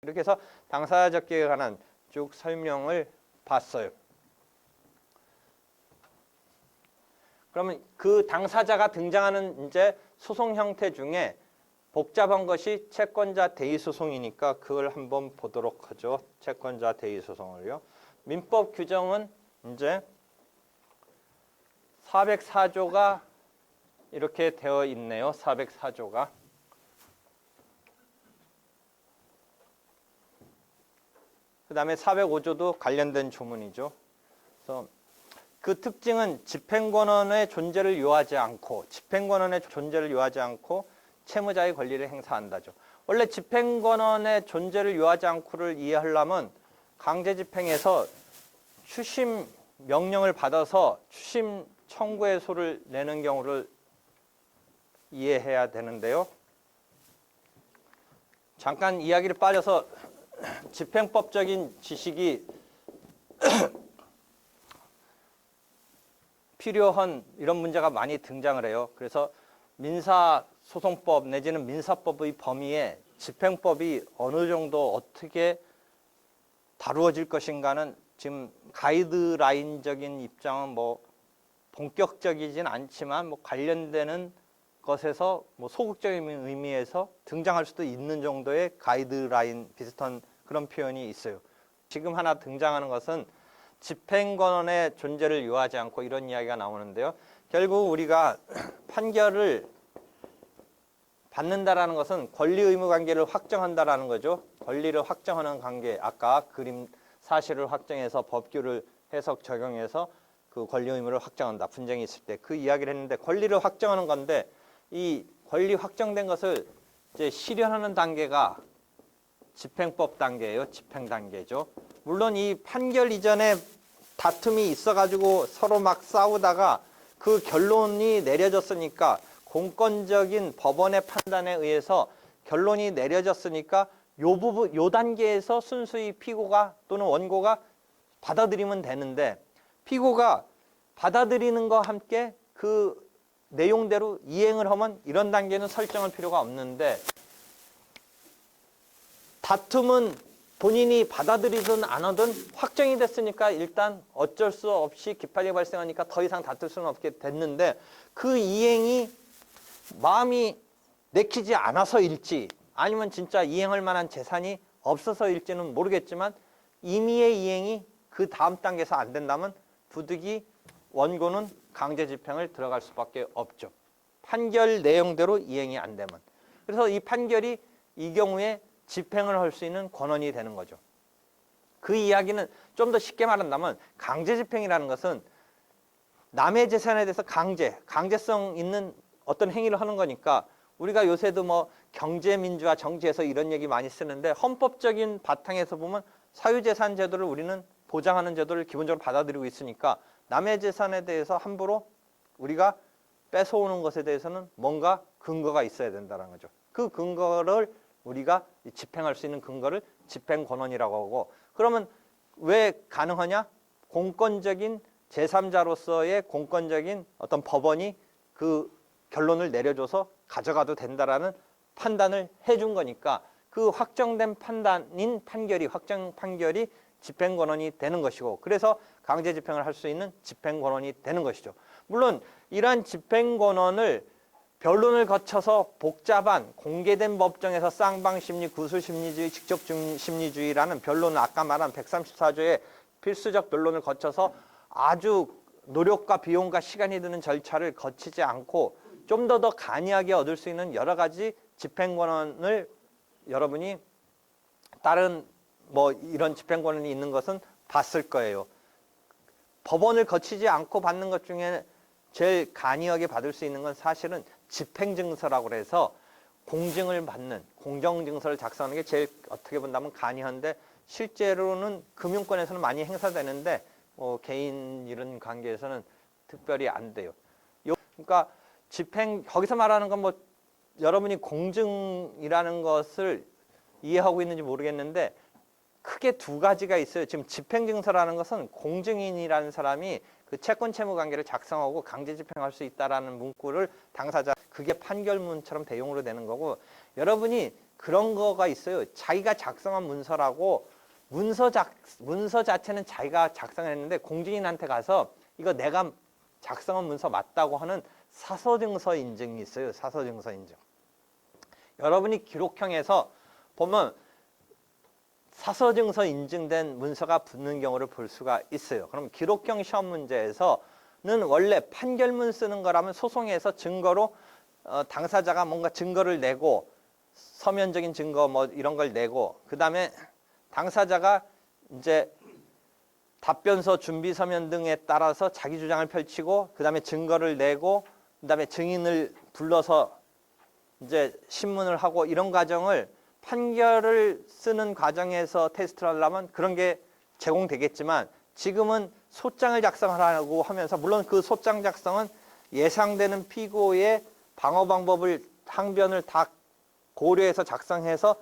이렇게 해서 당사자 적격에 관한 쭉 설명을 봤어요. 그러면 그 당사자가 등장하는 이제 소송 형태 중에 복잡한 것이 채권자 대의 소송이니까 그걸 한번 보도록 하죠. 채권자 대의 소송을요. 민법 규정은 이제 404조가 이렇게 되어 있네요. 404조가. 그 다음에 405조도 관련된 조문이죠. 그래서 그 특징은 집행권원의 존재를 요하지 않고 채무자의 권리를 행사한다죠. 원래 집행권원의 존재를 요하지 않고를 이해하려면 강제집행에서 추심 명령을 받아서 추심 청구의 소를 내는 경우를 이해해야 되는데요. 잠깐 이야기를 빠져서 집행법적인 지식이 필요한 이런 문제가 많이 등장을 해요. 그래서 민사소송법 내지는 민사법의 범위에 집행법이 어느 정도 어떻게 다루어질 것인가는 지금 가이드라인적인 입장은 뭐 본격적이진 않지만 뭐 관련되는 것에서 뭐 소극적인 의미에서 등장할 수도 있는 정도의 가이드라인 비슷한 그런 표현이 있어요. 지금 하나 등장하는 것은 집행권원의 존재를 요하지 않고 이런 이야기가 나오는데요. 결국 우리가 판결을 받는다라는 것은 권리 의무 관계를 확정한다라는 거죠. 권리를 확정하는 관계. 아까 그림 사실을 확정해서 법규를 해석 적용해서 그 권리 의무를 확정한다. 분쟁이 있을 때 그 이야기를 했는데 권리를 확정하는 건데 이 권리 확정된 것을 이제 실현하는 단계가 집행법 단계예요. 집행 단계죠. 물론 이 판결 이전에 다툼이 있어가지고 서로 막 싸우다가 그 결론이 내려졌으니까 공권적인 법원의 판단에 의해서 결론이 내려졌으니까 요 단계에서 순수히 피고가 또는 원고가 받아들이면 되는데 피고가 받아들이는 것과 함께 그 내용대로 이행을 하면 이런 단계는 설정할 필요가 없는데 다툼은 본인이 받아들이든 안 하든 확정이 됐으니까 일단 어쩔 수 없이 기판이 발생하니까 더 이상 다툴 수는 없게 됐는데 그 이행이 마음이 내키지 않아서일지 아니면 진짜 이행할 만한 재산이 없어서일지는 모르겠지만 임의의 이행이 그 다음 단계에서 안 된다면 부득이 원고는 강제 집행을 들어갈 수밖에 없죠. 판결 내용대로 이행이 안 되면. 그래서 이 판결이 이 경우에 집행을 할 수 있는 권한이 되는 거죠. 그 이야기는 좀 더 쉽게 말한다면 강제 집행이라는 것은 남의 재산에 대해서 강제성 있는 어떤 행위를 하는 거니까 우리가 요새도 뭐 경제민주화 정치에서 이런 얘기 많이 쓰는데 헌법적인 바탕에서 보면 사유재산 제도를 우리는 보장하는 제도를 기본적으로 받아들이고 있으니까 남의 재산에 대해서 함부로 우리가 뺏어오는 것에 대해서는 뭔가 근거가 있어야 된다는 거죠. 그 근거를 우리가 집행할 수 있는 근거를 집행권한이라고 하고 그러면 왜 가능하냐? 공권적인 제3자로서의 공권적인 어떤 법원이 그 결론을 내려줘서 가져가도 된다라는 판단을 해준 거니까 그 확정된 판단인 판결이 확정 판결이 집행권한이 되는 것이고 그래서 강제 집행을 할 수 있는 집행권한이 되는 것이죠. 물론 이러한 집행권한을 변론을 거쳐서 복잡한 공개된 법정에서 쌍방심리, 구술심리주의, 직접심리주의라는 변론을 아까 말한 134조의 필수적 변론을 거쳐서 아주 노력과 비용과 시간이 드는 절차를 거치지 않고 좀 더 간이하게 얻을 수 있는 여러 가지 집행권한을 여러분이 다른 뭐 이런 집행권한이 있는 것은 봤을 거예요. 법원을 거치지 않고 받는 것 중에 제일 간이하게 받을 수 있는 건 사실은 집행증서라고 해서 공증을 받는 공정증서를 작성하는 게 제일 어떻게 본다면 간이한데 실제로는 금융권에서는 많이 행사되는데 개인 이런 관계에서는 특별히 안 돼요. 그러니까 집행 거기서 말하는 건 뭐 여러분이 공증이라는 것을 이해하고 있는지 모르겠는데 크게 두 가지가 있어요. 지금 집행증서라는 것은 공증인이라는 사람이 그 채권 채무 관계를 작성하고 강제 집행할 수 있다라는 문구를 당사자 그게 판결문처럼 대용으로 되는 거고 여러분이 그런 거가 있어요. 자기가 작성한 문서라고 문서 자체는 자기가 작성했는데 공증인한테 가서 이거 내가 작성한 문서 맞다고 하는 사서증서 인증이 있어요. 사서증서 인증. 여러분이 기록형에서 보면 사서증서 인증된 문서가 붙는 경우를 볼 수가 있어요. 그럼 기록형 시험 문제에서는 원래 판결문 쓰는 거라면 소송에서 증거로 당사자가 뭔가 증거를 내고 서면적인 증거 뭐 이런 걸 내고 그 다음에 당사자가 이제 답변서 준비 서면 등에 따라서 자기 주장을 펼치고 그 다음에 증거를 내고 그 다음에 증인을 불러서 이제 신문을 하고 이런 과정을 판결을 쓰는 과정에서 테스트를 하려면 그런 게 제공되겠지만 지금은 소장을 작성하라고 하면서 물론 그 소장 작성은 예상되는 피고의 방어 방법을 항변을 다 고려해서 작성해서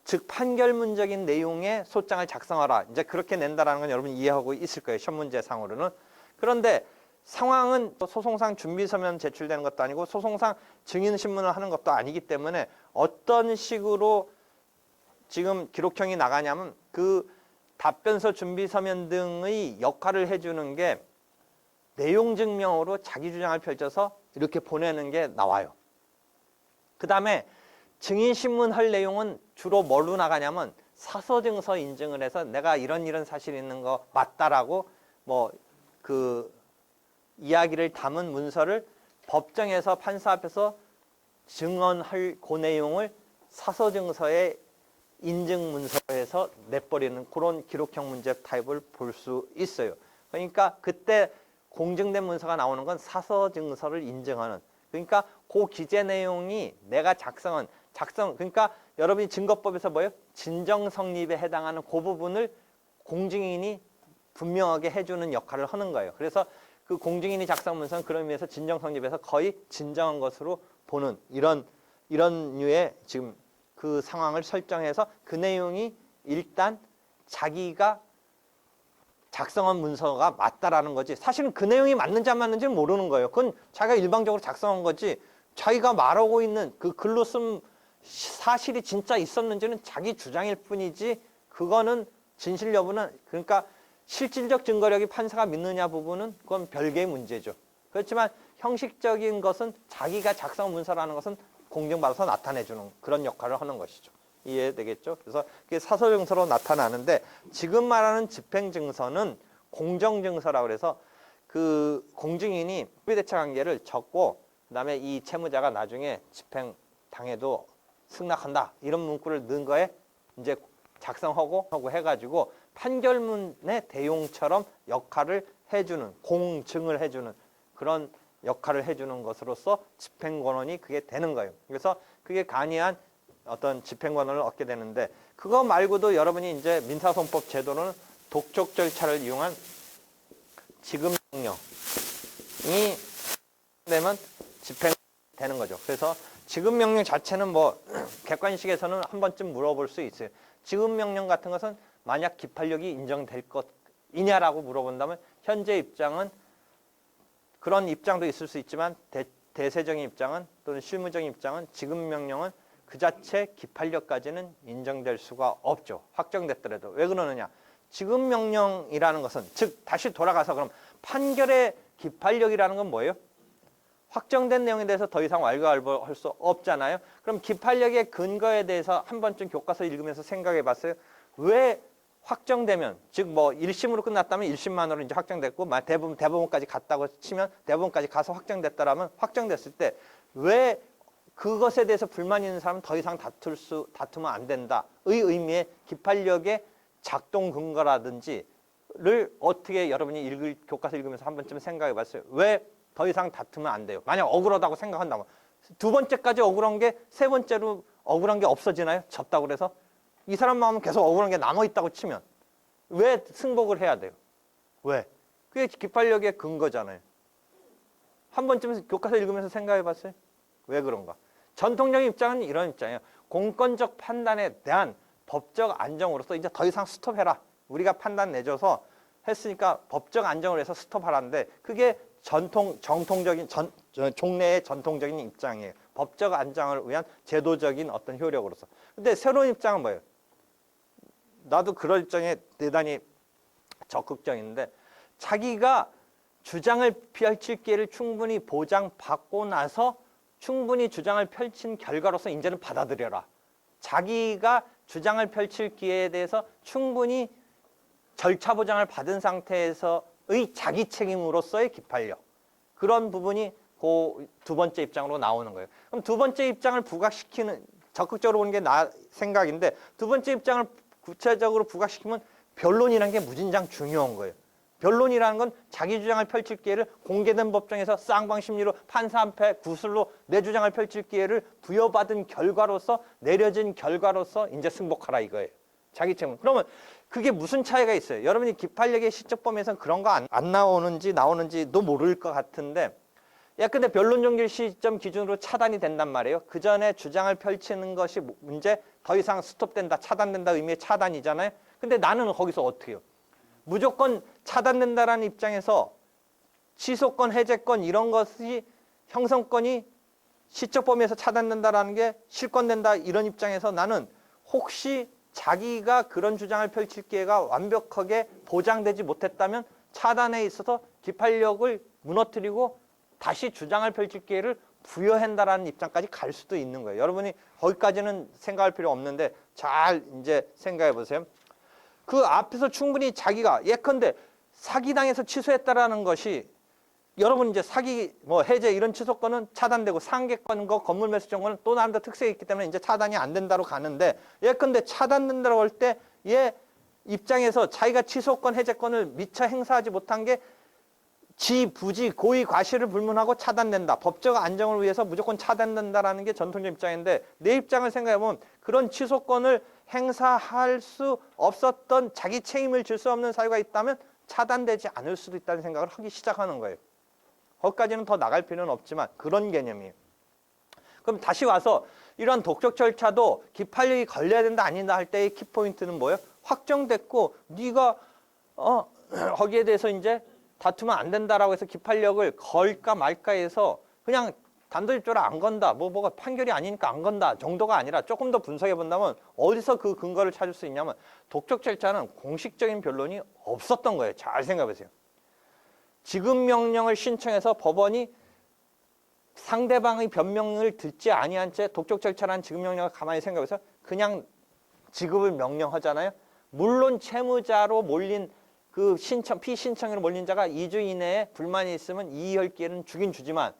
즉 판결문적인 내용의 소장을 작성하라. 이제 그렇게 낸다라는 건 여러분 이해하고 있을 거예요. 시험 문제 상으로는. 그런데 상황은 소송상 준비서면 제출되는 것도 아니고 소송상 증인신문을 하는 것도 아니기 때문에 어떤 식으로 지금 기록형이 나가냐면 그 답변서 준비서면 등의 역할을 해주는 게 내용 증명으로 자기 주장을 펼쳐서 이렇게 보내는 게 나와요. 그 다음에 증인신문 할 내용은 주로 뭘로 나가냐면 사서증서 인증을 해서 내가 이런 사실이 있는 거 맞다라고 뭐 그 이야기를 담은 문서를 법정에서 판사 앞에서 증언할 그 내용을 사서증서에 인증 문서에서 내버리는 그런 기록형 문제 타입을 볼 수 있어요. 그러니까 그때 공증된 문서가 나오는 건 사서증서를 인증하는 그러니까 그 기재 내용이 내가 작성 그러니까 여러분이 증거법에서 뭐예요? 진정 성립에 해당하는 그 부분을 공증인이 분명하게 해주는 역할을 하는 거예요. 그래서 그 공증인이 작성 문서는 그런 의미에서 진정 성립에서 거의 진정한 것으로 보는 이런 류의 지금 그 상황을 설정해서 그 내용이 일단 자기가 작성한 문서가 맞다라는 거지. 사실은 그 내용이 맞는지 안 맞는지는 모르는 거예요. 그건 자기가 일방적으로 작성한 거지. 자기가 말하고 있는 그 글로 쓴 사실이 진짜 있었는지는 자기 주장일 뿐이지 그거는 진실 여부는 그러니까 실질적 증거력이 판사가 믿느냐 부분은 그건 별개의 문제죠. 그렇지만 형식적인 것은 자기가 작성 문서라는 것은 공증받아서 나타내주는 그런 역할을 하는 것이죠. 이해되겠죠? 그래서 그게 사서증서로 나타나는데 지금 말하는 집행증서는 공정증서라고 그래서 그 공증인이 소비대차 관계를 적고 그다음에 이 채무자가 나중에 집행당해도 승낙한다 이런 문구를 넣은 거에 이제 작성하고 해가지고 판결문의 대용처럼 역할을 해주는 공증을 해주는 그런 역할을 해주는 것으로서 집행권원이 그게 되는 거예요. 그래서 그게 간이한 어떤 집행권원을 얻게 되는데 그거 말고도 여러분이 이제 민사소송법 제도는 독촉 절차를 이용한 지급명령이 되면 집행되는 거죠. 그래서 지급명령 자체는 뭐 객관식에서는 한 번쯤 물어볼 수 있어요. 지급명령 같은 것은 만약 기판력이 인정될 것이냐라고 물어본다면 현재 입장은 그런 입장도 있을 수 있지만 대세적인 입장은 또는 실무적인 입장은 지급명령은 그 자체 기판력까지는 인정될 수가 없죠. 확정됐더라도. 왜 그러느냐. 지급명령이라는 것은 즉 다시 돌아가서 그럼 판결의 기판력이라는 건 뭐예요? 확정된 내용에 대해서 더 이상 왈가왈부할 수 없잖아요. 그럼 기판력의 근거에 대해서 한 번쯤 교과서 읽으면서 생각해 봤어요. 왜 확정되면 즉 뭐 1심으로 끝났다면 1심만으로 이제 확정됐고 대법원까지 갔다고 치면 대법원까지 가서 확정됐다라면 확정됐을 때 왜 그것에 대해서 불만이 있는 사람은 더 이상 다투면 안 된다의 의미의 기판력의 작동 근거라든지를 어떻게 여러분이 교과서 읽으면서 한 번쯤 생각해 봤어요. 왜 더 이상 다투면 안 돼요. 만약 억울하다고 생각한다면 두 번째까지 억울한 게 세 번째로 억울한 게 없어지나요? 졌다고 그래서 이 사람 마음은 계속 억울한 게 남아있다고 치면 왜 승복을 해야 돼요? 왜? 그게 기판력의 근거잖아요. 한 번쯤 교과서 읽으면서 생각해 봤어요? 왜 그런가? 전통적인 입장은 이런 입장이에요. 공권적 판단에 대한 법적 안정으로서 이제 더 이상 스톱해라. 우리가 판단 내줘서 했으니까 법적 안정을 해서 스톱하라는데 그게 정통적인 종래의 전통적인 입장이에요. 법적 안정을 위한 제도적인 어떤 효력으로서. 근데 새로운 입장은 뭐예요? 나도 그럴 입장에 대단히 적극적인데 자기가 주장을 펼칠 기회를 충분히 보장받고 나서 충분히 주장을 펼친 결과로서 이제는 받아들여라. 자기가 주장을 펼칠 기회에 대해서 충분히 절차 보장을 받은 상태에서의 자기 책임으로서의 기판력. 그런 부분이 그 두 번째 입장으로 나오는 거예요. 그럼 두 번째 입장을 부각시키는 적극적으로 보는 게 나 생각인데 두 번째 입장을 구체적으로 부각시키면 변론이라는 게 무진장 중요한 거예요. 변론이라는 건 자기 주장을 펼칠 기회를 공개된 법정에서 쌍방심리로 판사 앞에 구술로 내 주장을 펼칠 기회를 부여받은 결과로서 내려진 결과로서 이제 승복하라 이거예요. 자기 책임. 그러면 그게 무슨 차이가 있어요? 여러분이 기판력의 시적 범위에서는 그런 거 안 나오는지 나오는지도 모를 것 같은데 근데 변론 종결 시점 기준으로 차단이 된단 말이에요. 그 전에 주장을 펼치는 것이 문제 더 이상 스톱된다, 차단된다 의미의 차단이잖아요. 근데 나는 거기서 어떻게 해요? 무조건 차단된다라는 입장에서 취소권, 해제권 이런 것이 형성권이 시적 범위에서 차단된다라는 게 실권된다 이런 입장에서 나는 혹시 자기가 그런 주장을 펼칠 기회가 완벽하게 보장되지 못했다면 차단에 있어서 기판력을 무너뜨리고 다시 주장을 펼칠 기회를 부여한다라는 입장까지 갈 수도 있는 거예요. 여러분이 거기까지는 생각할 필요 없는데 잘 이제 생각해 보세요. 그 앞에서 충분히 자기가 예컨대 사기당해서 취소했다라는 것이 여러분 이제 사기 뭐 해제 이런 취소권은 차단되고 상계권 건물 매수 정권은 또 나름대로 특색이 있기 때문에 이제 차단이 안 된다로 가는데 예컨대 차단된다고 할 때 얘 입장에서 자기가 취소권 해제권을 미처 행사하지 못한 게 지, 부지, 고의, 과실을 불문하고 차단된다. 법적 안정을 위해서 무조건 차단된다라는 게 전통적 입장인데 내 입장을 생각해보면 그런 취소권을 행사할 수 없었던 자기 책임을 질 수 없는 사유가 있다면 차단되지 않을 수도 있다는 생각을 하기 시작하는 거예요. 거기까지는 더 나갈 필요는 없지만 그런 개념이에요. 그럼 다시 와서 이러한 독촉 절차도 기판력이 걸려야 된다 아니다 할 때의 키포인트는 뭐예요? 확정됐고 네가 거기에 대해서 이제 다투면 안 된다라고 해서 기판력을 걸까 말까 해서 그냥 단도직입적으로 안 건다. 뭐가 판결이 아니니까 안 건다 정도가 아니라 조금 더 분석해 본다면 어디서 그 근거를 찾을 수 있냐면 독촉 절차는 공식적인 변론이 없었던 거예요. 잘 생각해 보세요. 지급 명령을 신청해서 법원이 상대방의 변명을 듣지 아니한 채 독촉 절차라는 지급 명령을 가만히 생각해서 그냥 지급을 명령하잖아요. 물론 채무자로 몰린 그 피신청으로 몰린 자가 2주 이내에 불만이 있으면 이의할 기회는 주긴 주지만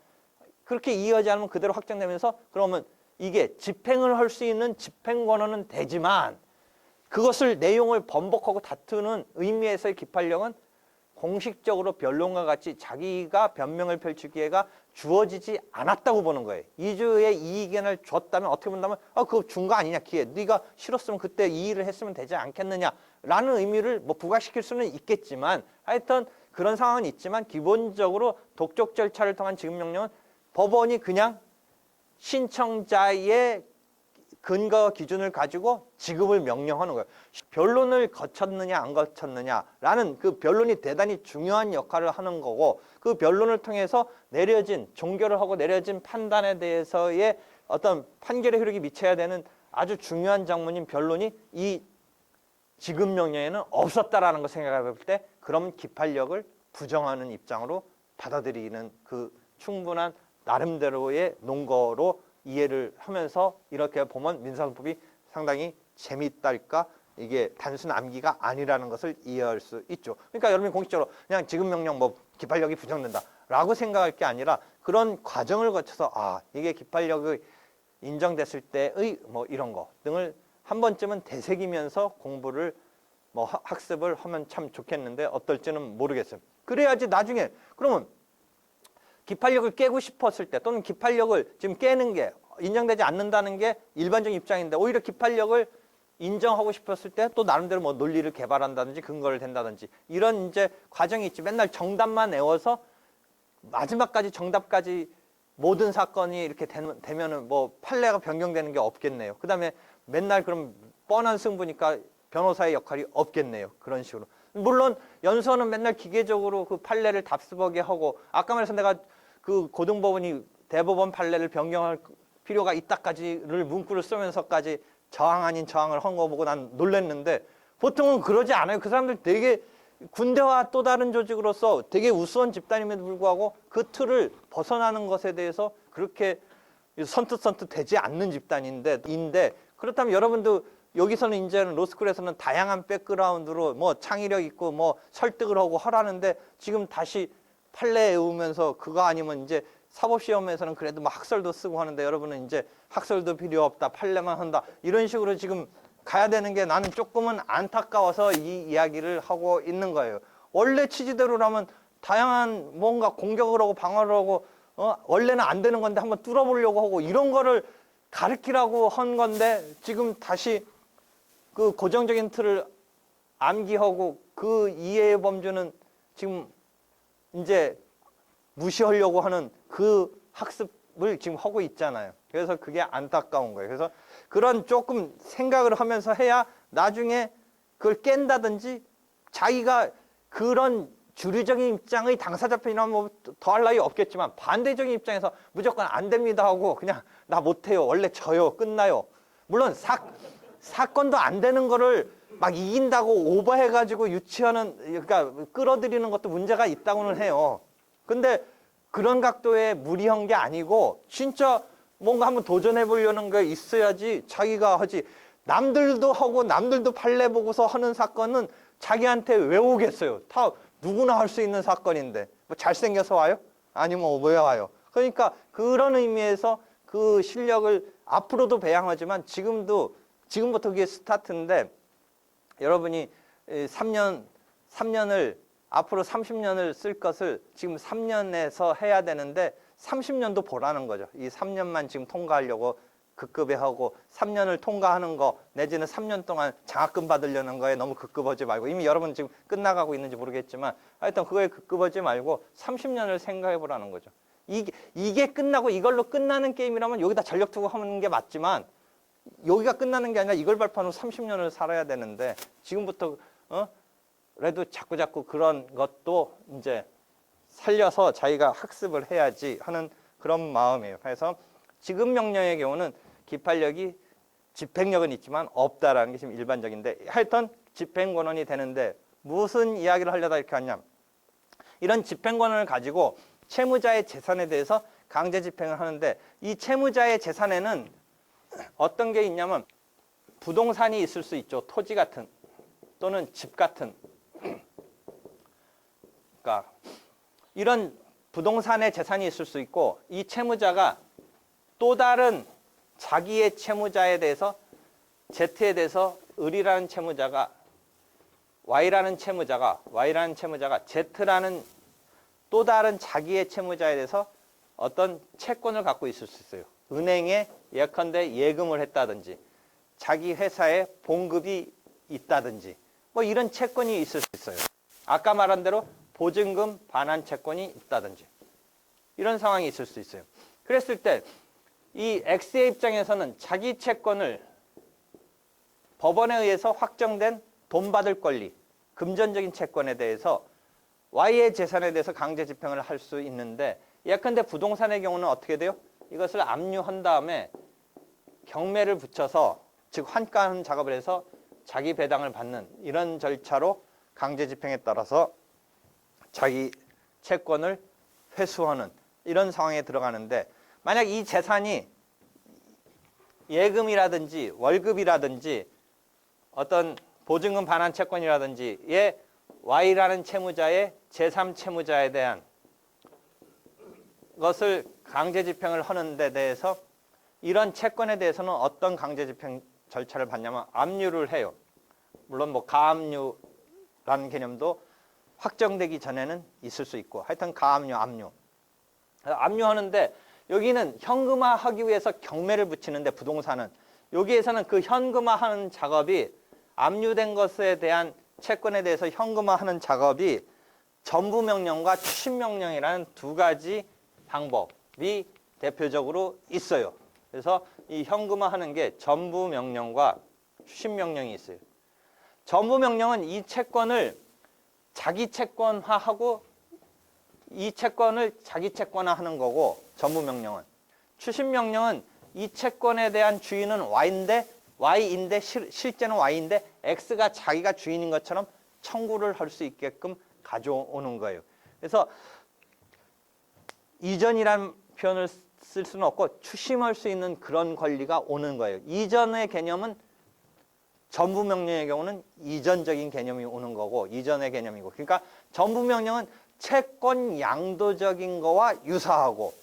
그렇게 이의하지 않으면 그대로 확정되면서 그러면 이게 집행을 할 수 있는 집행 권한은 되지만 그것을 내용을 번복하고 다투는 의미에서의 기판력은 공식적으로 변론과 같이 자기가 변명을 펼칠 기회가 주어지지 않았다고 보는 거예요. 2주의 이의견을 줬다면 어떻게 본다면 그거 준 거 아니냐 기회. 네가 싫었으면 그때 이의를 했으면 되지 않겠느냐라는 의미를 뭐 부각시킬 수는 있겠지만 하여튼 그런 상황은 있지만 기본적으로 독촉 절차를 통한 지급명령은 법원이 그냥 신청자의 근거 기준을 가지고 지급을 명령하는 거예요. 변론을 거쳤느냐 안 거쳤느냐라는 그 변론이 대단히 중요한 역할을 하는 거고 그 변론을 통해서 내려진 종결을 하고 내려진 판단에 대해서의 어떤 판결의 효력이 미쳐야 되는 아주 중요한 장문인 변론이 이 지급 명령에는 없었다라는 걸 생각해 볼 때 그럼 기판력을 부정하는 입장으로 받아들이는 그 충분한 나름대로의 논거로 이해를 하면서 이렇게 보면 민사소송법이 상당히 재미있달까 이게 단순 암기가 아니라는 것을 이해할 수 있죠. 그러니까 여러분이 공식적으로 그냥 지급명령 뭐 기판력이 부정된다라고 생각할 게 아니라 그런 과정을 거쳐서 이게 기판력이 인정됐을 때의 뭐 이런 거 등을 한 번쯤은 되새기면서 공부를 뭐 학습을 하면 참 좋겠는데 어떨지는 모르겠어요. 그래야지 나중에 그러면 기판력을 깨고 싶었을 때 또는 기판력을 지금 깨는 게 인정되지 않는다는 게 일반적인 입장인데 오히려 기판력을 인정하고 싶었을 때 또 나름대로 뭐 논리를 개발한다든지 근거를 댄다든지 이런 이제 과정이 있지. 맨날 정답만 외워서 마지막까지 정답까지 모든 사건이 이렇게 되면은 뭐 판례가 변경되는 게 없겠네요. 그다음에 맨날 그럼 뻔한 승부니까 변호사의 역할이 없겠네요. 그런 식으로. 물론 연수원은 맨날 기계적으로 그 판례를 답습하게 하고 아까 말해서 내가 그 고등법원이 대법원 판례를 변경할 필요가 있다까지를 문구를 쓰면서까지 저항 아닌 저항을 한 거 보고 난 놀랐는데 보통은 그러지 않아요. 그 사람들 되게 군대와 또 다른 조직으로서 되게 우수한 집단임에도 불구하고 그 틀을 벗어나는 것에 대해서 그렇게 선뜻선뜻 되지 않는 집단인데 그렇다면 여러분도 여기서는 이제 로스쿨에서는 다양한 백그라운드로 뭐 창의력 있고 뭐 설득을 하고 하라는데 지금 다시 판례 외우면서 그거 아니면 이제 사법시험에서는 그래도 뭐 학설도 쓰고 하는데 여러분은 이제 학설도 필요 없다 판례만 한다 이런 식으로 지금 가야 되는 게 나는 조금은 안타까워서 이 이야기를 하고 있는 거예요. 원래 취지대로라면 다양한 뭔가 공격을 하고 방어를 하고 원래는 안 되는 건데 한번 뚫어보려고 하고 이런 거를 가르치라고 한 건데 지금 다시 그 고정적인 틀을 암기하고 그 이해의 범주는 지금 이제 무시하려고 하는 그 학습을 지금 하고 있잖아요. 그래서 그게 안타까운 거예요. 그래서 그런 조금 생각을 하면서 해야 나중에 그걸 깬다든지 자기가 그런 주류적인 입장의 당사자편이라면 뭐 더할 나위 없겠지만 반대적인 입장에서 무조건 안 됩니다 하고 그냥 나 못해요. 원래 져요. 끝나요. 물론 사건도 안 되는 거를 막 이긴다고 오버해가지고 유치하는 그러니까 끌어들이는 것도 문제가 있다고는 해요. 근데 그런 각도의 무리한 게 아니고 진짜 뭔가 한번 도전해 보려는 게 있어야지 자기가 하지. 남들도 하고 남들도 판례 보고서 하는 사건은 자기한테 왜 오겠어요. 다 누구나 할 수 있는 사건인데 뭐 잘생겨서 와요? 아니면 왜 와요? 그러니까 그런 의미에서 그 실력을 앞으로도 배양하지만 지금부터 그게 스타트인데 여러분이 3년을 앞으로 30년을 쓸 것을 지금 3년에서 해야 되는데 30년도 보라는 거죠. 이 3년만 지금 통과하려고 급급해 하고 3년을 통과하는 거 내지는 3년 동안 장학금 받으려는 거에 너무 급급하지 말고 이미 여러분 지금 끝나가고 있는지 모르겠지만 하여튼 그거에 급급하지 말고 30년을 생각해 보라는 거죠. 이게 끝나고 이걸로 끝나는 게임이라면 여기다 전력 투구 하는 게 맞지만 여기가 끝나는 게 아니라 이걸 발판으로 30년을 살아야 되는데 지금부터 그래도 자꾸 그런 것도 이제 살려서 자기가 학습을 해야지 하는 그런 마음이에요. 그래서 지금 명령의 경우는 기판력이 집행력은 있지만 없다라는 게 지금 일반적인데 하여튼 집행권한이 되는데 무슨 이야기를 하려다 이렇게 하냐. 이런 집행권한을 가지고 채무자의 재산에 대해서 강제 집행을 하는데 이 채무자의 재산에는 어떤 게 있냐면 부동산이 있을 수 있죠. 토지 같은 또는 집 같은 그러니까 이런 부동산의 재산이 있을 수 있고 이 채무자가 또 다른 자기의 채무자에 대해서 Z에 대해서 을이라는 채무자가 Y라는 채무자가 Z라는 또 다른 자기의 채무자에 대해서 어떤 채권을 갖고 있을 수 있어요. 은행에 예컨대 예금을 했다든지 자기 회사에 봉급이 있다든지 뭐 이런 채권이 있을 수 있어요. 아까 말한 대로 보증금 반환 채권이 있다든지 이런 상황이 있을 수 있어요. 그랬을 때 이 X의 입장에서는 자기 채권을 법원에 의해서 확정된 돈 받을 권리, 금전적인 채권에 대해서 Y의 재산에 대해서 강제 집행을 할 수 있는데 예컨대 부동산의 경우는 어떻게 돼요? 이것을 압류한 다음에 경매를 붙여서 즉 환가하는 작업을 해서 자기 배당을 받는 이런 절차로 강제 집행에 따라서 자기 채권을 회수하는 이런 상황에 들어가는데 만약 이 재산이 예금이라든지 월급이라든지 어떤 보증금 반환 채권이라든지의 Y라는 채무자의 제3채무자에 대한 것을 강제 집행을 하는 데 대해서 이런 채권에 대해서는 어떤 강제 집행 절차를 받냐면 압류를 해요. 물론 뭐 가압류라는 개념도 확정되기 전에는 있을 수 있고 하여튼 가압류, 압류. 압류하는데 여기는 현금화하기 위해서 경매를 붙이는데 부동산은 여기에서는 그 현금화하는 작업이 압류된 것에 대한 채권에 대해서 현금화하는 작업이 전부명령과 추심명령이라는 두 가지 방법이 대표적으로 있어요. 그래서 이 현금화하는 게 전부명령과 추심명령이 있어요. 전부명령은 이 채권을 자기 채권화하고 이 채권을 자기 채권화하는 거고 전부명령은 추심명령은 이 채권에 대한 주인은 Y인데 실제는 Y인데 X가 자기가 주인인 것처럼 청구를 할 수 있게끔 가져오는 거예요. 그래서 이전이란 표현을 쓸 수는 없고 추심할 수 있는 그런 권리가 오는 거예요. 이전의 개념은 전부 명령의 경우는 이전적인 개념이 오는 거고 이전의 개념이고 그러니까 전부 명령은 채권 양도적인 거와 유사하고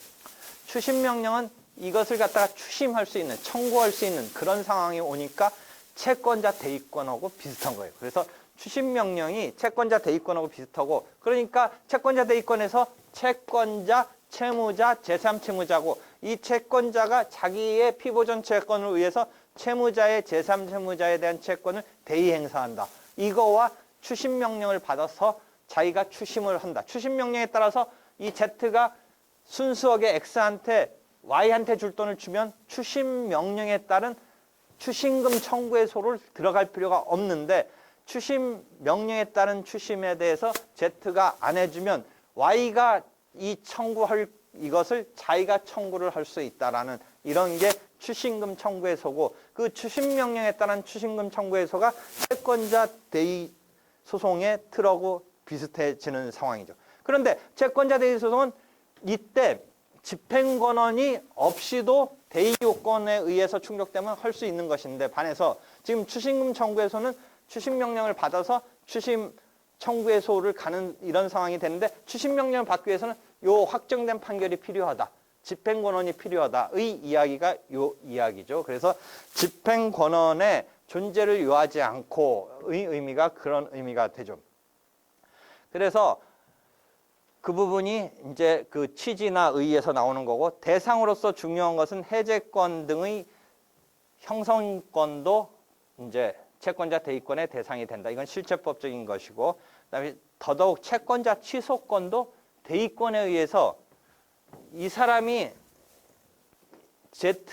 추심 명령은 이것을 갖다가 추심할 수 있는 청구할 수 있는 그런 상황이 오니까 채권자 대위권하고 비슷한 거예요. 그래서 추심 명령이 채권자 대위권하고 비슷하고 그러니까 채권자 대위권에서 채권자, 채무자, 제3채무자고 이 채권자가 자기의 피보전 채권을 의해서 채무자의 제3채무자에 대한 채권을 대의 행사한다. 이거와 추심 명령을 받아서 자기가 추심을 한다. 추심 명령에 따라서 이 Z가 순수하게 X한테 Y한테 줄 돈을 주면 추심 명령에 따른 추심금 청구의 소를 들어갈 필요가 없는데 추심 명령에 따른 추심에 대해서 Z가 안 해주면 Y가 이 청구할 이것을 자기가 청구를 할 수 있다라는 이런 게 추심금 청구의 소고 그 추심 명령에 따른 추심금 청구의 소가 채권자 대의 소송의 틀하고 비슷해지는 상황이죠. 그런데 채권자 대의 소송은 이때 집행권한이 없이도 대의 요건에 의해서 충족되면 할 수 있는 것인데 반해서 지금 추심금 청구에서는 추심 명령을 받아서 추심 청구의 소를 가는 이런 상황이 되는데 추심 명령을 받기 위해서는 요 확정된 판결이 필요하다. 집행권한이 필요하다의 이야기가 요 이야기죠. 그래서 집행권한의 존재를 요하지 않고의 의미가 그런 의미가 되죠. 그래서 그 부분이 이제 그 취지나 의의에서 나오는 거고 대상으로서 중요한 것은 해제권 등의 형성권도 이제 채권자 대의권의 대상이 된다. 이건 실체법적인 것이고 그다음에 더더욱 채권자 취소권도 대의권에 의해서 이 사람이 Z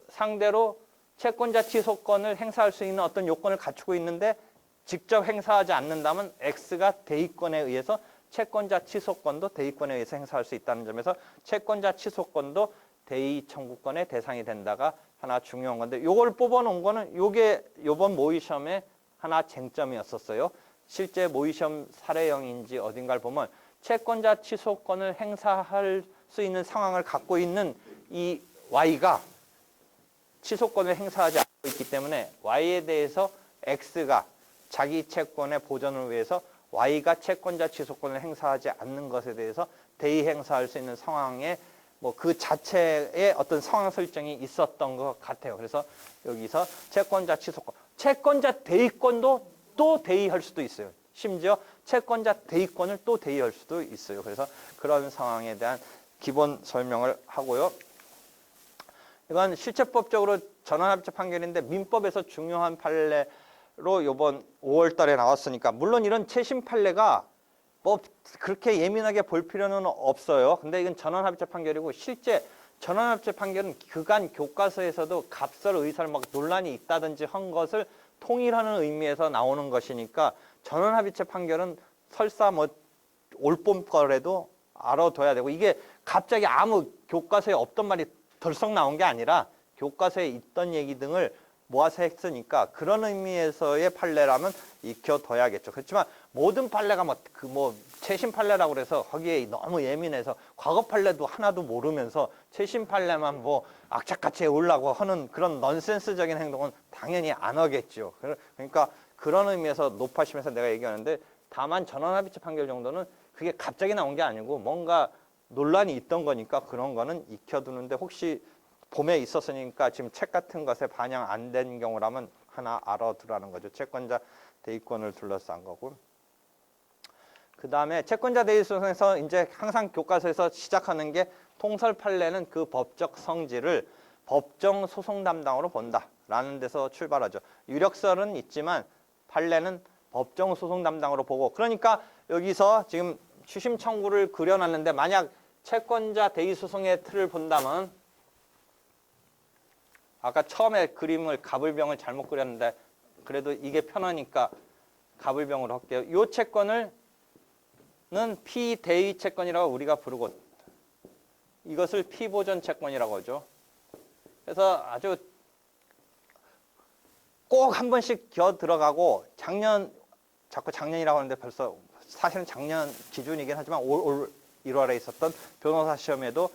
상대로 채권자 취소권을 행사할 수 있는 어떤 요건을 갖추고 있는데 직접 행사하지 않는다면 X가 대의권에 의해서 채권자 취소권도 대의권에 의해서 행사할 수 있다는 점에서 채권자 취소권도 대의 청구권의 대상이 된다가 하나 중요한 건데 요걸 뽑아놓은 거는 요게 요번 모의시험에 하나 쟁점이었었어요. 실제 모의시험 사례형인지 어딘가를 보면 채권자 취소권을 행사할 수 있는 상황을 갖고 있는 이 Y가 취소권을 행사하지 않고 있기 때문에 Y에 대해서 X가 자기 채권의 보전을 위해서 Y가 채권자 취소권을 행사하지 않는 것에 대해서 대의 행사할 수 있는 상황에 뭐 그 자체의 어떤 상황 설정이 있었던 것 같아요. 그래서 여기서 채권자 취소권, 채권자 대의권도 또 대의할 수도 있어요. 심지어 채권자 대의권을 또 대의할 수도 있어요. 그래서 그런 상황에 대한 기본 설명을 하고요. 이건 실체법적으로 전환합의체 판결인데 민법에서 중요한 판례로 이번 5월 달에 나왔으니까 물론 이런 최신 판례가 뭐 그렇게 예민하게 볼 필요는 없어요. 근데 이건 전환합의체 판결이고 실제 전환합의체 판결은 그간 교과서에서도 갑설 의설 막 논란이 있다든지 한 것을 통일하는 의미에서 나오는 것이니까 전환합의체 판결은 설사 뭐 올봄 거라도 알아둬야 되고 이게 갑자기 아무 교과서에 없던 말이 덜썩 나온 게 아니라 교과서에 있던 얘기 등을 모아서 했으니까 그런 의미에서의 판례라면 익혀둬야겠죠. 그렇지만 모든 판례가 뭐 최신 판례라고 그래서 거기에 너무 예민해서 과거 판례도 하나도 모르면서 최신 판례만 뭐 악착같이 해오려고 하는 그런 넌센스적인 행동은 당연히 안 하겠죠. 그러니까 그런 의미에서 높아심에서 내가 얘기하는데 다만 전환합의체 판결 정도는 그게 갑자기 나온 게 아니고 뭔가 논란이 있던 거니까 그런 거는 익혀두는데 혹시 봄에 있었으니까 지금 책 같은 것에 반영 안 된 경우라면 하나 알아두라는 거죠. 채권자 대의권을 둘러싼 거고. 그 다음에 채권자 대의 소송에서 이제 항상 교과서에서 시작하는 게 통설 판례는 그 법적 성질을 법정 소송 담당으로 본다라는 데서 출발하죠. 유력설은 있지만 판례는 법정 소송 담당으로 보고 그러니까 여기서 지금 추심 청구를 그려놨는데 만약 채권자 대의 소송의 틀을 본다면 아까 처음에 그림을 가불병을 잘못 그렸는데 그래도 이게 편하니까 가불병으로 할게요. 이 채권을 는 피대의 채권이라고 우리가 부르고 이것을 피보전 채권이라고 하죠. 그래서 아주 꼭 한 번씩 기어 들어가고 자꾸 작년이라고 하는데 벌써 사실은 작년 기준이긴 하지만 올 1월에 있었던 변호사 시험에도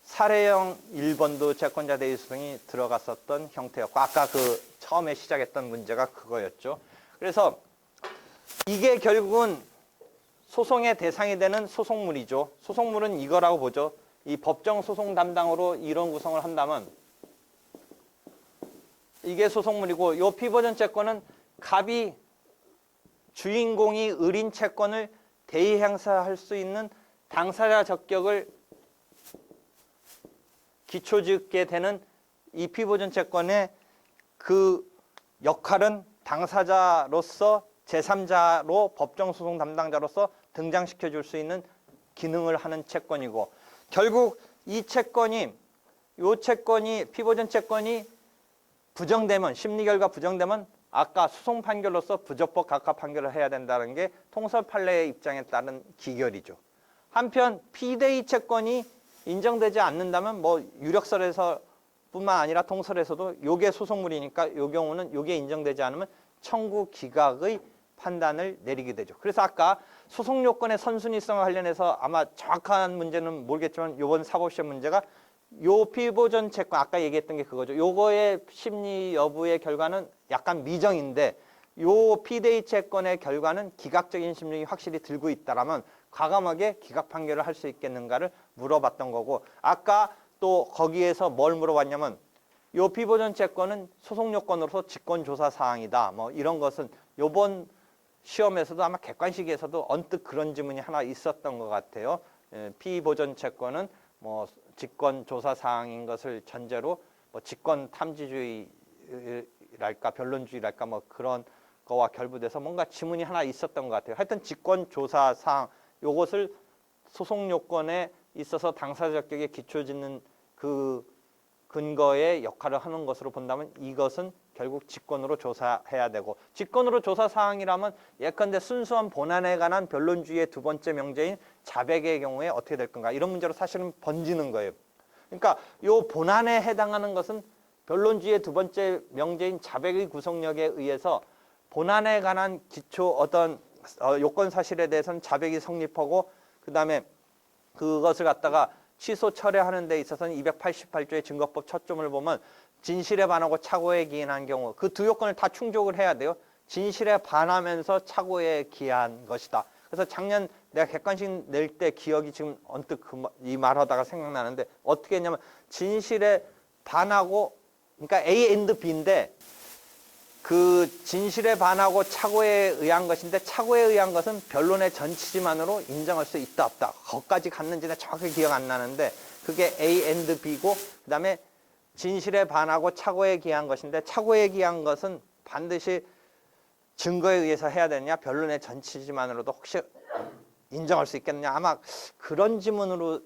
사례형 1번도 채권자 대리 소송이 들어갔었던 형태였고 아까 그 처음에 시작했던 문제가 그거였죠. 그래서 이게 결국은 소송의 대상이 되는 소송물이죠. 소송물은 이거라고 보죠. 이 법정 소송 담당으로 이론 구성을 한다면 이게 소송물이고 요 피보전 채권은 갑이 주인공이 을인 채권을 대의 행사할 수 있는 당사자 적격을 기초짓게 되는 이 피보전 채권의 그 역할은 당사자로서 제3자로 법정소송 담당자로서 등장시켜 줄 수 있는 기능을 하는 채권이고 결국 이 채권이 피보전 채권이 부정되면 심리결과 부정되면 아까 소송 판결로서 부적법 각하 판결을 해야 된다는 게 통설 판례의 입장에 따른 기결이죠. 한편 피대의 채권이 인정되지 않는다면 뭐 유력설에서 뿐만 아니라 통설에서도 요게 소송물이니까 요 경우는 요게 인정되지 않으면 청구 기각의 판단을 내리게 되죠. 그래서 아까 소송 요건의 선순위성과 관련해서 아마 정확한 문제는 모르겠지만 요번 사법시험 문제가 요 피보전 채권 아까 얘기했던 게 그거죠. 요거의 심리 여부의 결과는 약간 미정인데 요 피대의 채권의 결과는 기각적인 심리이 확실히 들고 있다라면 과감하게 기각 판결을 할 수 있겠는가를 물어봤던 거고 아까 또 거기에서 뭘 물어봤냐면 요 피보전 채권은 소송 요건으로서 직권 조사 사항이다. 뭐 이런 것은 요번 시험에서도 아마 객관식에서도 언뜻 그런 지문이 하나 있었던 것 같아요. 피보전 채권은 뭐 직권 조사 사항인 것을 전제로 뭐 직권 탐지주의랄까 변론주의랄까 뭐 그런 거와 결부돼서 뭔가 지문이 하나 있었던 것 같아요. 하여튼 직권 조사 사항 요것을 소송 요건에 있어서 당사자 적격에 기초 짓는 그 근거의 역할을 하는 것으로 본다면 이것은 결국 직권으로 조사해야 되고 직권으로 조사 사항이라면 예컨대 순수한 본안에 관한 변론주의의 두 번째 명제인 자백의 경우에 어떻게 될 건가 이런 문제로 사실은 번지는 거예요. 그러니까 요 본안에 해당하는 것은 변론주의의 두 번째 명제인 자백의 구성력에 의해서 본안에 관한 기초 어떤 요건 사실에 대해서는 자백이 성립하고 그다음에 그것을 갖다가 취소 철회하는 데 있어서는 288조의 증거법 첫 점을 보면 진실에 반하고 착오에 기인한 경우 그 두 요건을 다 충족을 해야 돼요. 진실에 반하면서 착오에 기한 것이다. 그래서 작년 내가 객관식 낼 때 기억이 지금 언뜻 이 말하다가 생각나는데 어떻게 했냐면 진실에 반하고 그러니까 A and B인데 그 진실에 반하고 착오에 의한 것인데 착오에 의한 것은 변론의 전치지만으로 인정할 수 있다 없다. 거기까지 갔는지는 정확하게 기억 안 나는데 그게 A and B고 그 다음에 진실에 반하고 착오에 기한 것인데 착오에 기한 것은 반드시 증거에 의해서 해야 되느냐 변론의 전치지만으로도 혹시 인정할 수 있겠느냐 아마 그런 지문으로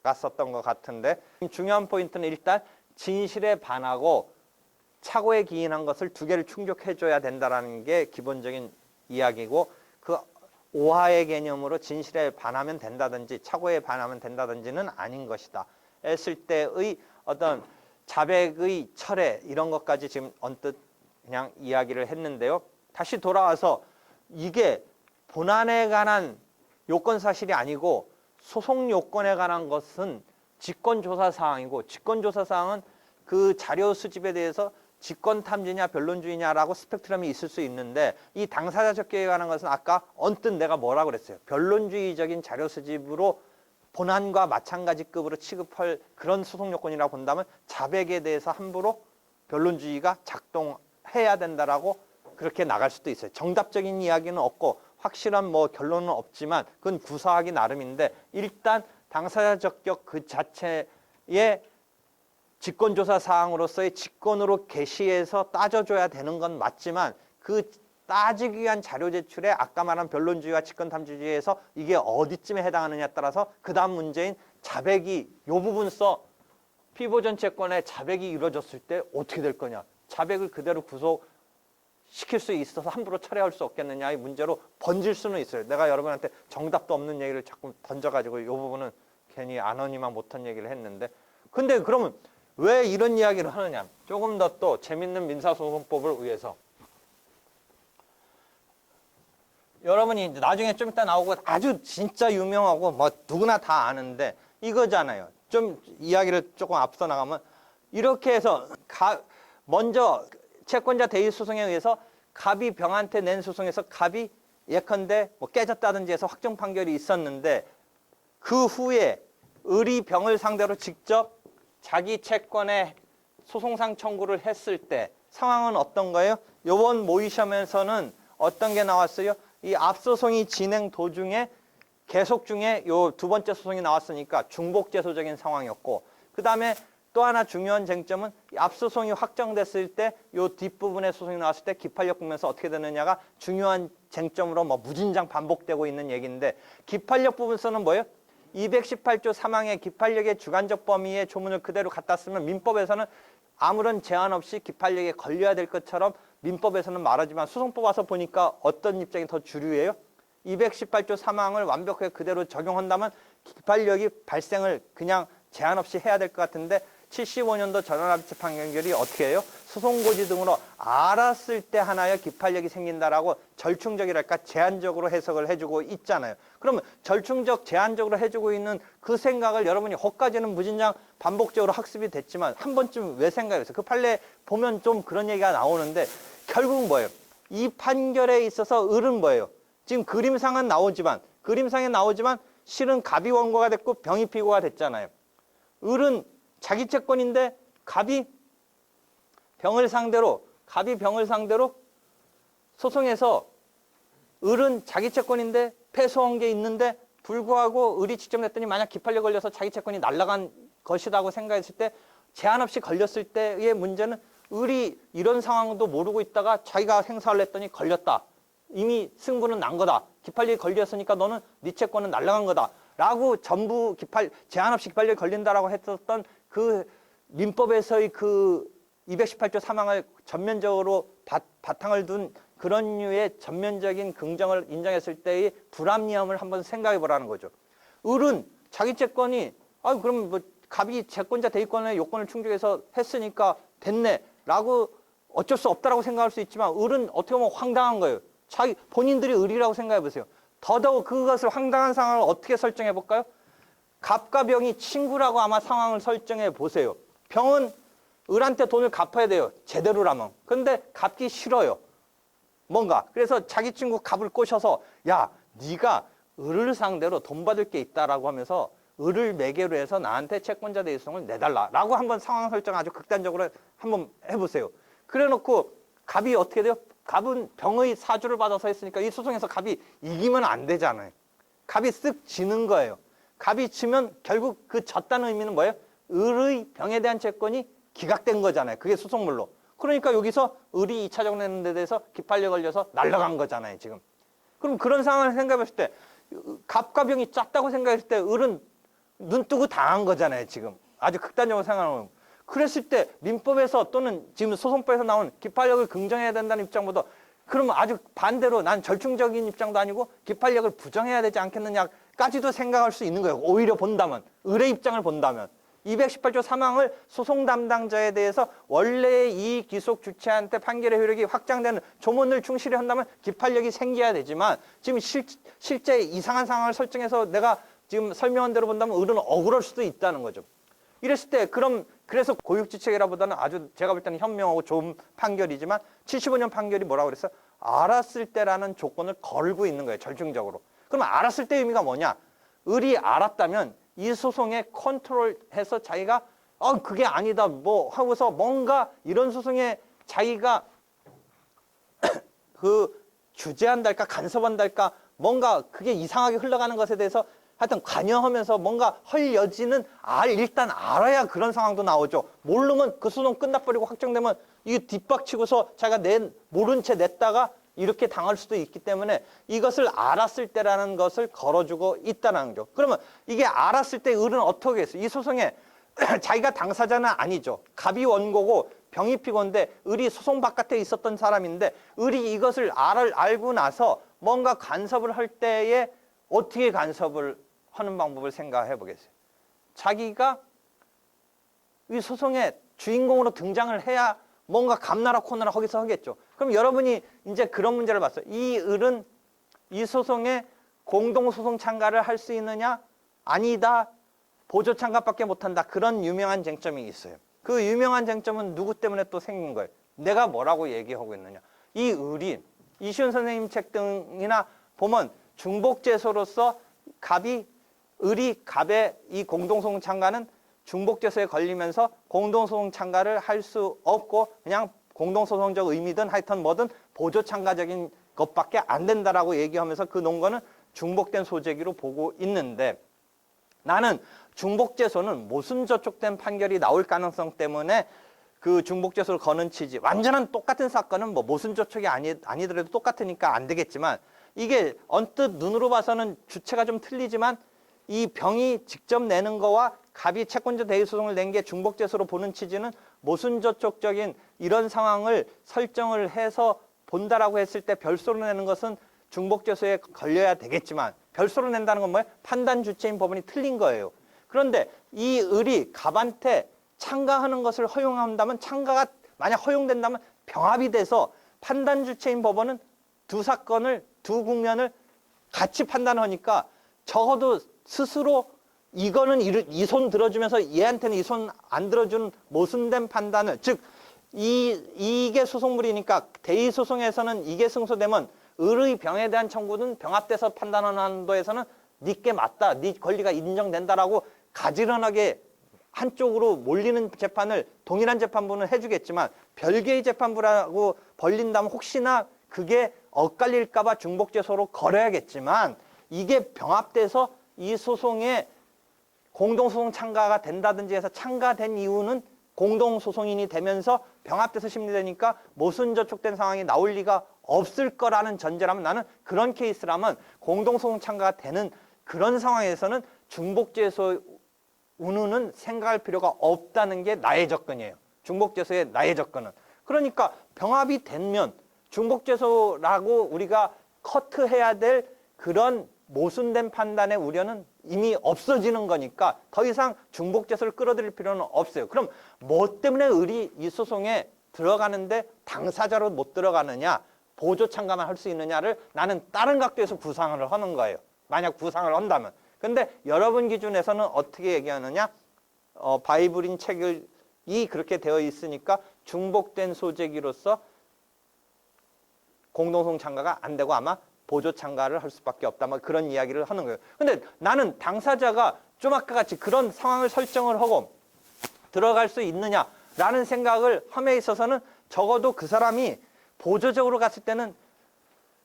갔었던 것 같은데 중요한 포인트는 일단 진실에 반하고 착오에 기인한 것을 두 개를 충족해줘야 된다는 게 기본적인 이야기고 그 오하의 개념으로 진실에 반하면 된다든지 착오에 반하면 된다든지는 아닌 것이다 했을 때의 어떤 자백의 철회 이런 것까지 지금 언뜻 그냥 이야기를 했는데요. 다시 돌아와서 이게 본안에 관한 요건 사실이 아니고 소송 요건에 관한 것은 직권조사 사항이고 직권조사 사항은 그 자료 수집에 대해서 직권 탐지냐 변론주의냐라고 스펙트럼이 있을 수 있는데 이 당사자 적격에 관한 것은 아까 언뜻 내가 뭐라고 그랬어요. 변론주의적인 자료 수집으로 본안과 마찬가지 급으로 취급할 그런 소송 요건이라고 본다면 자백에 대해서 함부로 변론주의가 작동해야 된다라고 그렇게 나갈 수도 있어요. 정답적인 이야기는 없고 확실한 뭐 결론은 없지만 그건 구사하기 나름인데 일단 당사자 적격 그 자체의 직권조사 사항으로서의 직권으로 개시해서 따져줘야 되는 건 맞지만 그 따지기 위한 자료 제출에 아까 말한 변론주의와 직권탐지주의에서 이게 어디쯤에 해당하느냐에 따라서 그 다음 문제인 자백이 요 부분 피보전 채권에 자백이 이루어졌을 때 어떻게 될 거냐 자백을 그대로 구속시킬 수 있어서 함부로 철회할 수 없겠느냐의 문제로 번질 수는 있어요. 내가 여러분한테 정답도 없는 얘기를 자꾸 던져가지고 이 부분은 괜히 아노니만 못한 얘기를 했는데 근데 그러면 왜 이런 이야기를 하느냐. 조금 더 또 재밌는 민사소송법을 위해서. 여러분이 나중에 좀 이따 나오고 아주 진짜 유명하고 뭐 누구나 다 아는데 이거잖아요. 좀 이야기를 조금 앞서 나가면 이렇게 해서 먼저 채권자 대위 소송에 의해서 갑이 병한테 낸 소송에서 갑이 예컨대 뭐 깨졌다든지 해서 확정 판결이 있었는데 그 후에 을이 병을 상대로 직접 자기 채권에 소송상 청구를 했을 때 상황은 어떤 거예요? 요번 모의시험에서는 어떤 게 나왔어요? 이 앞소송이 진행 도중에 계속 중에 요 두 번째 소송이 나왔으니까 중복재소적인 상황이었고, 그 다음에 또 하나 중요한 쟁점은 앞소송이 확정됐을 때 요 뒷부분의 소송이 나왔을 때 기판력 보면서 어떻게 되느냐가 중요한 쟁점으로 뭐 무진장 반복되고 있는 얘기인데, 기판력 부분서는 뭐예요? 218조 3항의 기판력의 주관적 범위의 조문을 그대로 갖다 쓰면 민법에서는 아무런 제한 없이 기판력에 걸려야 될 것처럼 민법에서는 말하지만 소송법 와서 보니까 어떤 입장이 더 주류예요? 218조 3항을 완벽하게 그대로 적용한다면 기판력이 발생을 그냥 제한 없이 해야 될 것 같은데 75년도 전원합의체 판결이 어떻게 해요? 소송고지 등으로 알았을 때 하나의 기판력이 생긴다라고 절충적이랄까 제한적으로 해석을 해주고 있잖아요. 그러면 절충적 제한적으로 해주고 있는 그 생각을 여러분이 거기까지는 무진장 반복적으로 학습이 됐지만 한 번쯤 왜 생각했어요? 그 판례 보면 좀 그런 얘기가 나오는데 결국은 뭐예요? 이 판결에 있어서 을은 뭐예요? 지금 그림상은 나오지만 그림상에 나오지만 실은 갑이 원고가 됐고 병이 피고가 됐잖아요. 을은 자기 채권인데 갑이 병을 상대로 소송해서 을은 자기 채권인데 패소한 게 있는데 불구하고 을이 직접 냈더니 만약 기판력 걸려서 자기 채권이 날아간 것이라고 생각했을 때 제한 없이 걸렸을 때의 문제는 을이 이런 상황도 모르고 있다가 자기가 행사를 했더니 걸렸다. 이미 승부는 난 거다. 기판력이 걸렸으니까 너는 네 채권은 날아간 거다. 라고 전부 제한 없이 기판력이 걸린다라고 했었던 그 민법에서의 그 218조 3항을 전면적으로 바탕을 둔 그런 류의 전면적인 긍정을 인정했을 때의 불합리함을 한번 생각해 보라는 거죠. 을은 자기 채권이 그럼 뭐 갑이 채권자 대위권의 요건을 충족해서 했으니까 됐네 라고 어쩔 수 없다라고 생각할 수 있지만 을은 어떻게 보면 황당한 거예요. 본인들이 을이라고 생각해 보세요. 더더욱 그것을 황당한 상황을 어떻게 설정해 볼까요? 갑과 병이 친구라고 아마 상황을 설정해 보세요. 병은 을한테 돈을 갚아야 돼요. 제대로라면. 그런데 갚기 싫어요. 뭔가. 그래서 자기 친구 갑을 꼬셔서 야, 네가 을을 상대로 돈 받을 게 있다라고 하면서 을을 매개로 해서 나한테 채권자 대위성을 내달라라고 한번 상황 설정 아주 극단적으로 한번 해보세요. 그래놓고 갑이 어떻게 돼요? 갑은 병의 사주를 받아서 했으니까 이 소송에서 갑이 이기면 안 되잖아요. 갑이 쓱 지는 거예요. 갑이 지면 결국 그 졌다는 의미는 뭐예요? 을의 병에 대한 채권이 기각된 거잖아요. 그게 소송물로. 그러니까 여기서 을이 2차적으로 내는 데 대해서 기판력 걸려서 날아간 거잖아요, 지금. 그럼 그런 상황을 생각해 봤을 때 갑과 병이 짰다고 생각했을 때 을은 눈 뜨고 당한 거잖아요, 지금. 아주 극단적으로 생각하면. 그랬을 때 민법에서 또는 지금 소송법에서 나온 기판력을 긍정해야 된다는 입장보다 그러면 아주 반대로 난 절충적인 입장도 아니고 기판력을 부정해야 되지 않겠느냐까지도 생각할 수 있는 거예요. 오히려 본다면, 을의 입장을 본다면. 218조 3항을 소송 담당자에 대해서 원래 이 기속 주체한테 판결의 효력이 확장되는 조문을 충실히 한다면 기판력이 생겨야 되지만 지금 실제 이상한 상황을 설정해서 내가 지금 설명한 대로 본다면 을은 억울할 수도 있다는 거죠. 이랬을 때 그래서 고육지책이라보다는 아주 제가 볼 때는 현명하고 좋은 판결이지만 75년 판결이 뭐라고 그랬어요? 알았을 때라는 조건을 걸고 있는 거예요. 절충적으로. 그럼 알았을 때 의미가 뭐냐? 을이 알았다면 이 소송에 컨트롤해서 자기가 그게 아니다 뭐 하고서 뭔가 이런 소송에 자기가 그 규제한달까 간섭한달까 뭔가 그게 이상하게 흘러가는 것에 대해서 하여튼 관여하면서 뭔가 할 여지는 일단 알아야 그런 상황도 나오죠. 모르면 그 소송 끝나버리고 확정되면 이게 뒷박치고서 자기가 모른 채 냈다가 이렇게 당할 수도 있기 때문에 이것을 알았을 때라는 것을 걸어주고 있다는 거죠. 그러면 이게 알았을 때 을은 어떻게 했어요? 이 소송에 자기가 당사자는 아니죠. 갑이 원고고 병이 피고인데 을이 소송 바깥에 있었던 사람인데 을이 이것을 알고 나서 뭔가 간섭을 할 때에 어떻게 간섭을 하는 방법을 생각해 보겠어요. 자기가 이 소송의 주인공으로 등장을 해야 뭔가 감나라 코나라 거기서 하겠죠. 그럼 여러분이 이제 그런 문제를 봤어요. 이 을은 이 소송에 공동소송 참가를 할 수 있느냐? 아니다. 보조 참가밖에 못한다. 그런 유명한 쟁점이 있어요. 그 유명한 쟁점은 누구 때문에 또 생긴 거예요? 내가 뭐라고 얘기하고 있느냐? 이 을이 이시훈 선생님 책 등이나 보면 중복제소로서 을이 갑의 이 공동소송 참가는 중복제소에 걸리면서 공동소송 참가를 할 수 없고 그냥 공동소송적 의미든 하여튼 뭐든 보조 참가적인 것밖에 안 된다라고 얘기하면서 그 논거는 중복된 소재기로 보고 있는데 나는 중복제소는 모순 저촉된 판결이 나올 가능성 때문에 그 중복제소를 거는 취지 완전한 똑같은 사건은 뭐 모순 저촉이 아니더라도 똑같으니까 안 되겠지만 이게 언뜻 눈으로 봐서는 주체가 좀 틀리지만 이 병이 직접 내는 거와 갑이 채권자 대위 소송을 낸 게 중복제소로 보는 취지는 모순 저촉적인 이런 상황을 설정을 해서 본다라고 했을 때 별소로 내는 것은 중복제소에 걸려야 되겠지만 별소로 낸다는 건 뭐예요? 판단 주체인 법원이 틀린 거예요. 그런데 이 을이 갑한테 참가하는 것을 허용한다면 참가가 만약 허용된다면 병합이 돼서 판단 주체인 법원은 두 사건을 두 국면을 같이 판단하니까 적어도 스스로 이거는 이 손 들어주면서 얘한테는 이 손 안 들어주는 모순된 판단을 즉 이게 소송물이니까 대의소송에서는 이게 승소되면 을의 병에 대한 청구는 병합돼서 판단하는 한도에서는 네게 맞다, 네 권리가 인정된다라고 가지런하게 한쪽으로 몰리는 재판을 동일한 재판부는 해주겠지만 별개의 재판부라고 벌린다면 혹시나 그게 엇갈릴까봐 중복제소로 걸어야겠지만 이게 병합돼서 이 소송에 공동소송 참가가 된다든지 해서 참가된 이유는 공동소송인이 되면서 병합돼서 심리되니까 모순 저촉된 상황이 나올 리가 없을 거라는 전제라면 나는 그런 케이스라면 공동소송 참가가 되는 그런 상황에서는 중복제소 운운은 생각할 필요가 없다는 게 나의 접근이에요. 중복제소의 나의 접근은. 그러니까 병합이 되면 중복제소라고 우리가 커트해야 될 그런 모순된 판단의 우려는 이미 없어지는 거니까 더 이상 중복제소를 끌어들일 필요는 없어요. 그럼 뭐 때문에 을이 이 소송에 들어가는데 당사자로 못 들어가느냐, 보조 참가만 할 수 있느냐를 나는 다른 각도에서 구상을 하는 거예요. 만약 구상을 한다면. 근데 여러분 기준에서는 어떻게 얘기하느냐? 바이블인 책이 그렇게 되어 있으니까 중복된 소재기로서 공동소송 참가가 안 되고 아마 보조 참가를 할 수밖에 없다. 뭐 그런 이야기를 하는 거예요. 근데 나는 당사자가 좀 아까 같이 그런 상황을 설정을 하고 들어갈 수 있느냐라는 생각을 함에 있어서는 적어도 그 사람이 보조적으로 갔을 때는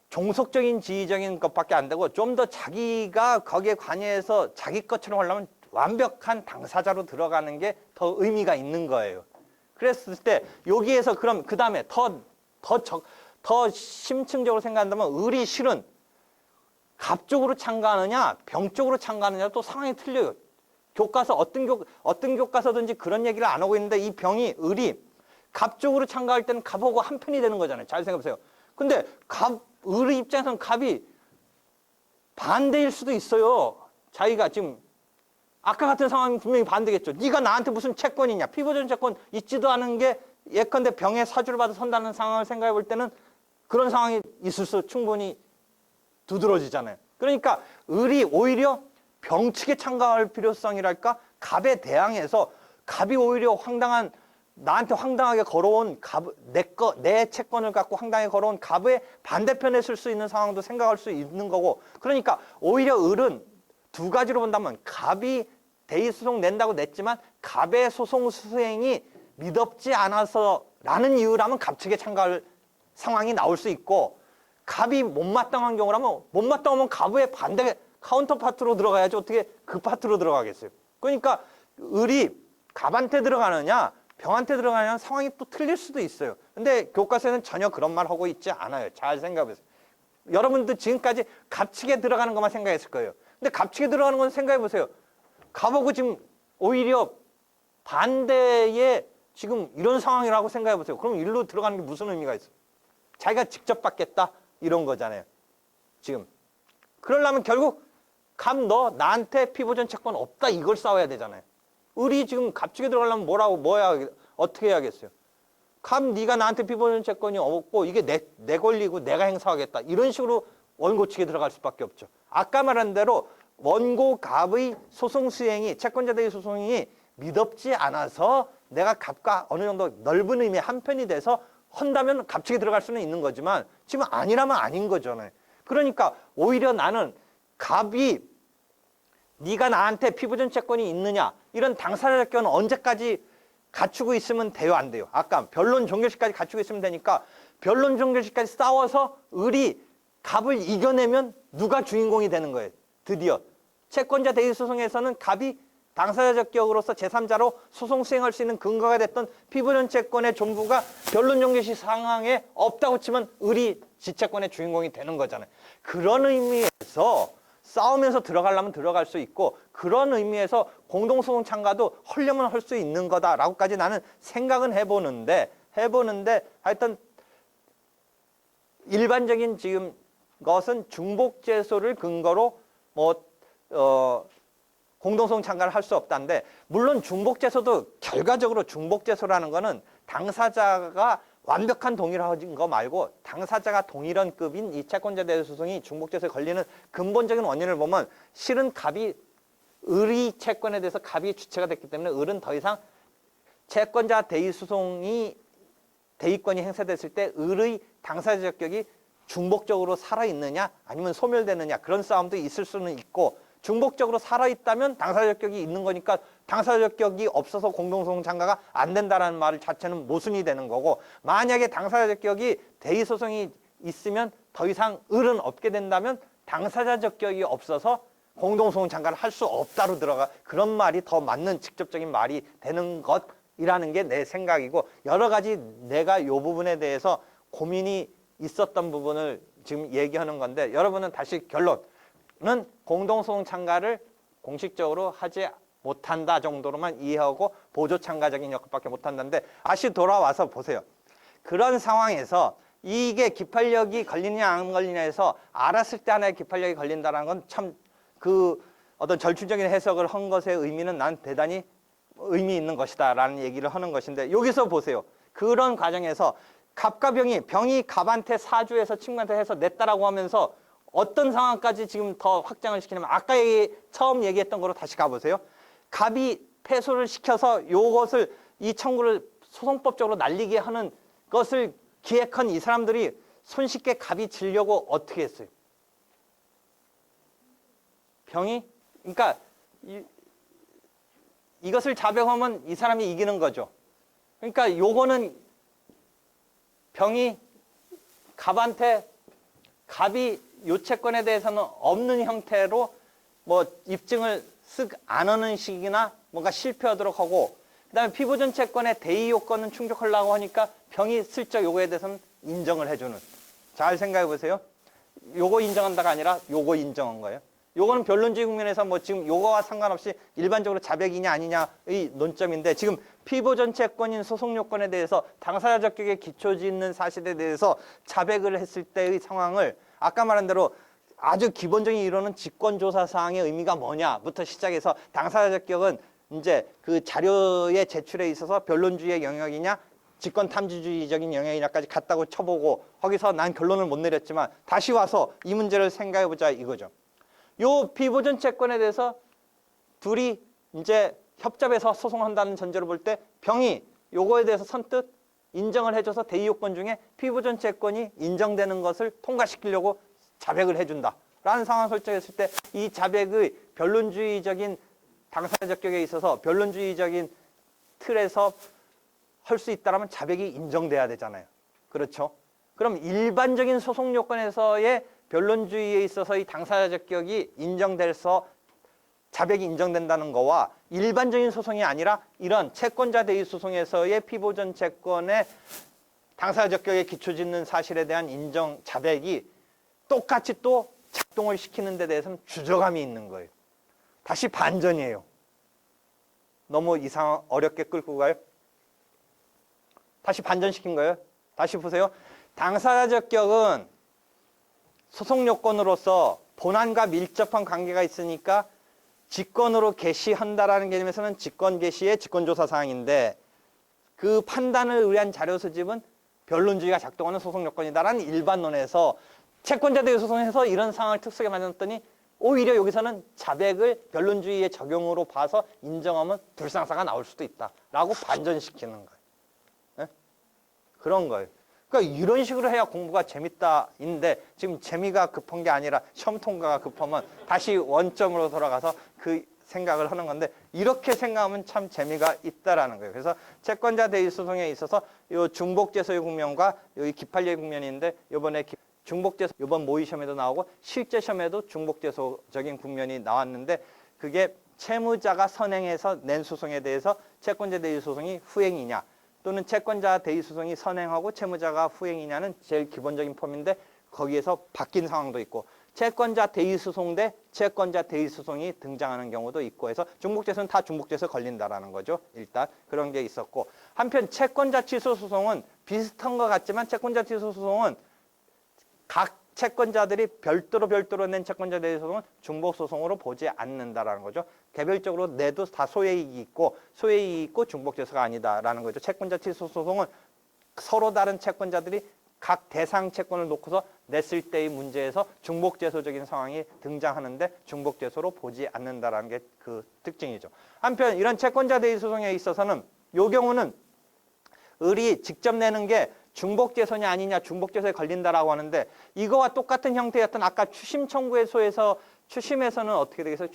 종속적인 지위적인 것밖에 안 되고 좀 더 자기가 거기에 관여해서 자기 것처럼 하려면 완벽한 당사자로 들어가는 게 더 의미가 있는 거예요. 그랬을 때 여기에서 그럼 그 다음에 더 심층적으로 생각한다면 을이 실은 갑 쪽으로 참가하느냐 병 쪽으로 참가하느냐 또 상황이 틀려요. 교과서 어떤 교과서든지 그런 얘기를 안 하고 있는데 이 병이 을이 갑 쪽으로 참가할 때는 갑하고 한 편이 되는 거잖아요. 잘 생각해보세요. 근데 을의 입장에서는 갑이 반대일 수도 있어요. 자기가 지금 아까 같은 상황이 분명히 반대겠죠. 네가 나한테 무슨 채권이냐. 피보전 채권 있지도 않은 게 예컨대 병의 사주를 받아 선다는 상황을 생각해 볼 때는 그런 상황이 있을 수 충분히 두드러지잖아요. 그러니까 을이 오히려 병 측에 참가할 필요성이랄까? 갑에 대항해서 갑이 오히려 나한테 황당하게 걸어온 내 채권을 갖고 황당하게 걸어온 갑의 반대편에 쓸 수 있는 상황도 생각할 수 있는 거고 그러니까 오히려 을은 두 가지로 본다면 갑이 대의소송 낸다고 냈지만 갑의 소송 수행이 미덥지 않아서라는 이유라면 갑 측에 참가할 상황이 나올 수 있고 갑이 못마땅한 경우라면 못마땅하면 갑의 반대 카운터 파트로 들어가야지 어떻게 그 파트로 들어가겠어요. 그러니까 을이 갑한테 들어가느냐 병한테 들어가느냐 상황이 또 틀릴 수도 있어요. 근데 교과서에는 전혀 그런 말 하고 있지 않아요. 잘 생각해보세요. 여러분도 지금까지 갑 측에 들어가는 것만 생각했을 거예요. 근데 갑 측에 들어가는 건 생각해보세요. 갑하고 지금 오히려 반대의 지금 이런 상황이라고 생각해보세요. 그럼 일로 들어가는 게 무슨 의미가 있어요? 자기가 직접 받겠다 이런 거잖아요. 지금 그러려면 결국 갑 너 나한테 피보전 채권 없다 이걸 싸워야 되잖아요. 을이 지금 갑축에 들어가려면 어떻게 해야겠어요? 갑 네가 나한테 피보존 채권이 없고 이게 내 권리고 내가 행사하겠다. 이런 식으로 원고 측에 들어갈 수밖에 없죠. 아까 말한 대로 원고 갑의 소송 수행이 채권자 대의 소송이 미덥지 않아서 내가 갑과 어느 정도 넓은 의미의 한편이 돼서 한다면 갑 측에 들어갈 수는 있는 거지만 지금 아니라면 아닌 거잖아요. 그러니까 오히려 나는 갑이 네가 나한테 피보존 채권이 있느냐 이런 당사자 적격은 언제까지 갖추고 있으면 돼요, 안 돼요? 아까 변론 종결시까지 갖추고 있으면 되니까 변론 종결시까지 싸워서 을이 갑을 이겨내면 누가 주인공이 되는 거예요. 드디어 채권자 대의 소송에서는 갑이 당사자 적격으로서 제3자로 소송 수행할 수 있는 근거가 됐던 피보존 채권의 존부가 변론 종결시 상황에 없다고 치면 을이 지채권의 주인공이 되는 거잖아요. 그런 의미에서 싸우면서 들어가려면 들어갈 수 있고 그런 의미에서 공동소송 참가도 하려면 할 수 있는 거다라고까지 나는 생각은 해보는데 하여튼 일반적인 지금 것은 중복제소를 근거로 공동소송 참가를 할 수 없다는데 물론 중복제소도 결과적으로 중복제소라는 거는 당사자가 완벽한 동의를 하는 거 말고 당사자가 동일한 급인 이 채권자 대의 소송이 중복제소에 걸리는 근본적인 원인을 보면 실은 갑이 을의 채권에 대해서 갑이 주체가 됐기 때문에 을은 더 이상 채권자 대의 소송이 대의권이 행사됐을 때 을의 당사자 적격이 중복적으로 살아있느냐 아니면 소멸되느냐 그런 싸움도 있을 수는 있고 중복적으로 살아있다면 당사자 적격이 있는 거니까 당사자 적격이 없어서 공동소송 참가가 안 된다는 말 자체는 모순이 되는 거고 만약에 당사자 적격이 대의소송이 있으면 더 이상 을은 없게 된다면 당사자 적격이 없어서 공동소송 참가를 할 수 없다로 들어가 그런 말이 더 맞는 직접적인 말이 되는 것이라는 게 내 생각이고 여러 가지 내가 이 부분에 대해서 고민이 있었던 부분을 지금 얘기하는 건데 여러분은 다시 결론은 공동소송 참가를 공식적으로 하지 못한다 정도로만 이해하고 보조 참가적인 역할밖에 못한다는데 다시 돌아와서 보세요. 그런 상황에서 이게 기판력이 걸리냐 안 걸리냐 해서 알았을 때 하나의 기판력이 걸린다는 건 참 그 어떤 절충적인 해석을 한 것의 의미는 난 대단히 의미 있는 것이다 라는 얘기를 하는 것인데 여기서 보세요. 그런 과정에서 갑과 병이 갑한테 사주해서 친구한테 해서 냈다라고 하면서 어떤 상황까지 지금 더 확장을 시키냐면 아까 처음 얘기했던 거로 다시 가보세요. 갑이 패소를 시켜서 요것을 이 청구를 소송법적으로 날리게 하는 것을 기획한 이 사람들이 손쉽게 갑이 지려고 어떻게 했어요? 병이? 그러니까 이것을 자백하면 이 사람이 이기는 거죠. 그러니까 요거는 병이 갑이 요 채권에 대해서는 없는 형태로 뭐 입증을 쓱 안 하는 식이나 뭔가 실패하도록 하고 그다음에 피보존 채권의 대의 요건은 충족하려고 하니까 병이 슬쩍 요거에 대해서는 인정을 해주는. 잘 생각해 보세요. 요거 인정한다가 아니라 요거 인정한 거예요. 요거는 변론주의 국면에서 뭐 지금 요거와 상관없이 일반적으로 자백이냐 아니냐의 논점인데 지금 피보존 채권인 소송 요건에 대해서 당사자 적격에 기초 짓는 사실에 대해서 자백을 했을 때의 상황을 아까 말한 대로 아주 기본적인 이론은 직권조사 사항의 의미가 뭐냐부터 시작해서 당사자 적격은 이제 그 자료의 제출에 있어서 변론주의의 영역이냐 직권탐지주의적인 영역이냐까지 갔다고 쳐보고 거기서 난 결론을 못 내렸지만 다시 와서 이 문제를 생각해보자 이거죠. 요 피보존 채권에 대해서 둘이 이제 협잡해서 소송한다는 전제로 볼 때 병이 요거에 대해서 선뜻 인정을 해줘서 대의 요건 중에 피보존 채권이 인정되는 것을 통과시키려고 자백을 해준다 라는 상황을 설정했을 때 이 자백의 변론주의적인 당사자 적격에 있어서 변론주의적인 틀에서 할 수 있다면 자백이 인정돼야 되잖아요. 그렇죠? 그럼 일반적인 소송 요건에서의 변론주의에 있어서 이 당사자 적격이 인정돼서 자백이 인정된다는 거와 일반적인 소송이 아니라 이런 채권자 대의 소송에서의 피보존 채권의 당사자 적격에 기초 짓는 사실에 대한 인정 자백이 똑같이 또 작동을 시키는 데 대해서는 주저감이 있는 거예요. 다시 반전이에요. 너무 어렵게 끌고 가요? 다시 반전시킨 거예요. 다시 보세요. 당사자 적격은 소송 요건으로서 본안과 밀접한 관계가 있으니까 직권으로 개시한다라는 개념에서는 직권 개시의 직권조사 사항인데 그 판단을 의뢰한 자료 수집은 변론주의가 작동하는 소송 요건이다라는 일반론에서 채권자 대유 소송에서 이런 상황을 특수하게 만들었더니 오히려 여기서는 자백을 변론주의의 적용으로 봐서 인정하면 불상사가 나올 수도 있다라고 반전시키는 거예요. 네? 그런 거예요. 그러니까 이런 식으로 해야 공부가 재밌다인데 지금 재미가 급한 게 아니라 시험 통과가 급하면 다시 원점으로 돌아가서 그 생각을 하는 건데 이렇게 생각하면 참 재미가 있다라는 거예요. 그래서 채권자 대유 소송에 있어서 요 중복제소의 국면과 여기 기판료의 국면인데 이번에 중복제소 이번 모의 시험에도 나오고 실제 시험에도 중복제소적인 국면이 나왔는데 그게 채무자가 선행해서 낸 소송에 대해서 채권자 대유 소송이 후행이냐 또는 채권자 대유 소송이 선행하고 채무자가 후행이냐는 제일 기본적인 폼인데 거기에서 바뀐 상황도 있고 채권자 대유 소송 대 채권자 대유 소송이 등장하는 경우도 있고 해서 중복제소는 다 중복제소에 걸린다라는 거죠. 일단 그런 게 있었고 한편 채권자 취소 소송은 비슷한 것 같지만 채권자 취소 소송은 각 채권자들이 별도로 낸 채권자 대유 소송은 중복 소송으로 보지 않는다라는 거죠. 개별적으로 내도 다 소외이익이 있고 중복제소가 아니다라는 거죠. 채권자 취소 소송은 서로 다른 채권자들이 각 대상 채권을 놓고서 냈을 때의 문제에서 중복제소적인 상황이 등장하는데 중복제소로 보지 않는다라는 게 그 특징이죠. 한편 이런 채권자 대유 소송에 있어서는 이 경우는 을이 직접 내는 게 중복제소냐 아니냐 중복제소에 걸린다라고 하는데 이거와 똑같은 형태였던 아까 추심 청구에서에서 추심에서는 어떻게 되겠어요?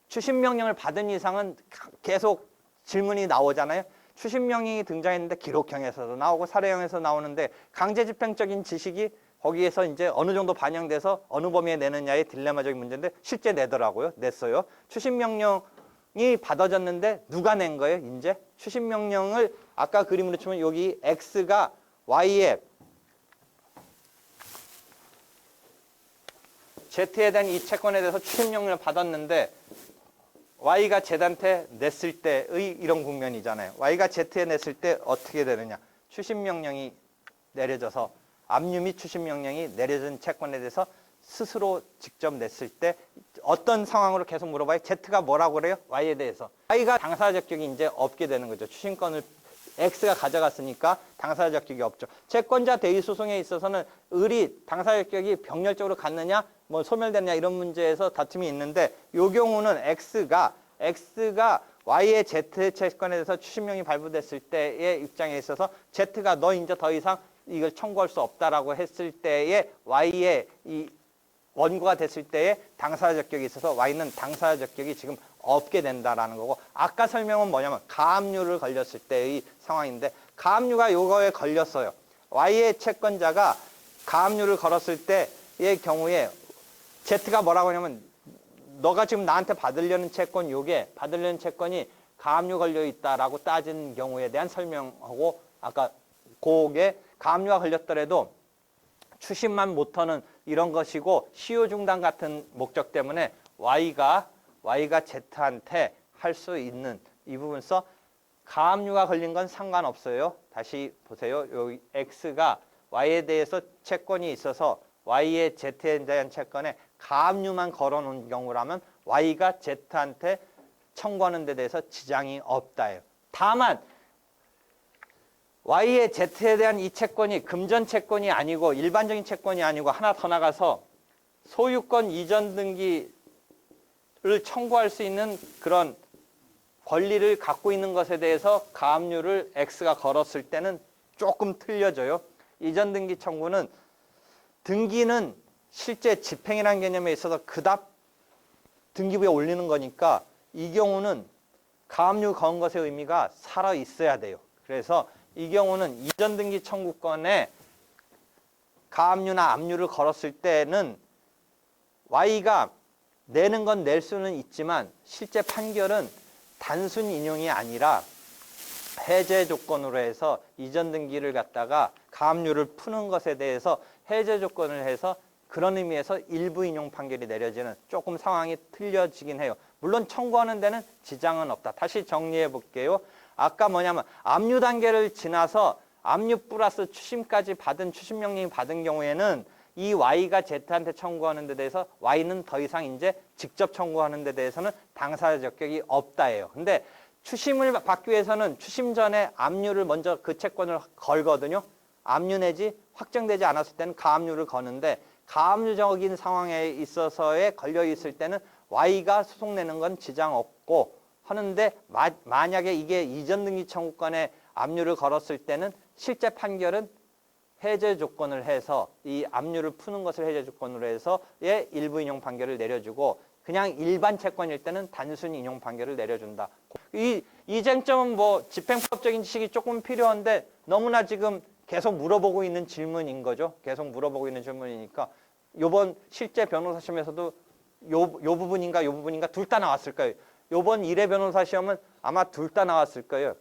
추심 명령을 받은 이상은 계속 질문이 나오잖아요. 추심 명령이 등장했는데 기록형에서도 나오고 사례형에서 나오는데 강제집행적인 지식이 거기에서 이제 어느 정도 반영돼서 어느 범위에 내느냐의 딜레마적인 문제인데 실제 내더라고요. 냈어요. 추심 명령이 받아졌는데 누가 낸 거예요? 이제 추심 명령을 아까 그림으로 치면 여기 X가 Y에 Z에 대한 이 채권에 대해서 추심 명령을 받았는데 Y가 Z한테 냈을 때의 이런 국면이잖아요. Y가 Z에 냈을 때 어떻게 되느냐. 추심 명령이 내려져서 압류 및 추심 명령이 내려진 채권에 대해서 스스로 직접 냈을 때 어떤 상황으로 계속 물어봐요? Z가 뭐라고 그래요? Y에 대해서. Y가 당사 적격이 이제 없게 되는 거죠. 추심권을 X가 가져갔으니까 당사 적격이 없죠. 채권자 대유 소송에 있어서는 을이 당사 적격이 병렬적으로 갔느냐 뭐 소멸됐냐 이런 문제에서 다툼이 있는데 이 경우는 X가 Y의 Z 채권에 대해서 추심명이 발부됐을 때의 입장에 있어서 Z가 너 이제 더 이상 이걸 청구할 수 없다라고 했을 때에 Y의 이 원고가 됐을 때에 당사 적격이 있어서 Y는 당사 적격이 지금 없게 된다라는 거고 아까 설명은 뭐냐면 가압류를 걸렸을 때의 상황인데 가압류가 요거에 걸렸어요. Y의 채권자가 가압류를 걸었을 때의 경우에 Z가 뭐라고 하냐면 너가 지금 나한테 받으려는 채권 요게 받으려는 채권이 가압류 걸려 있다라고 따진 경우에 대한 설명하고 아까 그게 가압류가 걸렸더라도 추심만 못하는 이런 것이고 시효 중단 같은 목적 때문에 Y가 Z한테 할 수 있는 이 부분서 가압류가 걸린 건 상관없어요. 다시 보세요. 여기 X가 Y에 대해서 채권이 있어서 Y의 Z에 대한 채권에 가압류만 걸어놓은 경우라면 Y가 Z한테 청구하는 데 대해서 지장이 없다예요. 다만 Y의 Z에 대한 이 채권이 금전 채권이 아니고 일반적인 채권이 아니고 하나 더 나가서 소유권 이전 등기를 청구할 수 있는 그런 권리를 갖고 있는 것에 대해서 가압류를 X가 걸었을 때는 조금 틀려져요. 이전 등기 청구는 등기는 실제 집행이라는 개념에 있어서 그답 등기부에 올리는 거니까 이 경우는 가압류 건 것의 의미가 살아 있어야 돼요. 그래서 이 경우는 이전 등기 청구권에 가압류나 압류를 걸었을 때는 Y가 내는 건 낼 수는 있지만 실제 판결은 단순 인용이 아니라 해제 조건으로 해서 이전 등기를 갖다가 가압류를 푸는 것에 대해서 해제 조건을 해서 그런 의미에서 일부 인용 판결이 내려지는 조금 상황이 틀려지긴 해요. 물론 청구하는 데는 지장은 없다. 다시 정리해 볼게요. 아까 뭐냐면 압류 단계를 지나서 압류 플러스 추심까지 받은 추심 명령이 받은 경우에는 이 Y가 Z한테 청구하는 데 대해서 Y는 더 이상 이제 직접 청구하는 데 대해서는 당사자 적격이 없다예요. 근데 추심을 받기 위해서는 추심 전에 압류를 먼저 그 채권을 걸거든요. 압류 내지 확정되지 않았을 때는 가압류를 거는데 가압류적인 상황에 있어서에 걸려 있을 때는 Y가 소송 내는 건 지장 없고 하는데 만약에 이게 이전 등기 청구권에 압류를 걸었을 때는 실제 판결은 해제 조건을 해서 이 압류를 푸는 것을 해제 조건으로 해서의 일부 인용 판결을 내려주고 그냥 일반 채권일 때는 단순 인용 판결을 내려준다. 이 쟁점은 뭐 집행법적인 지식이 조금 필요한데 너무나 지금 계속 물어보고 있는 질문인 거죠. 계속 물어보고 있는 질문이니까 요번 실제 변호사 시험에서도 요 부분인가 요 부분인가 둘 다 나왔을 거예요. 요번 1회 변호사 시험은 아마 둘 다 나왔을 거예요.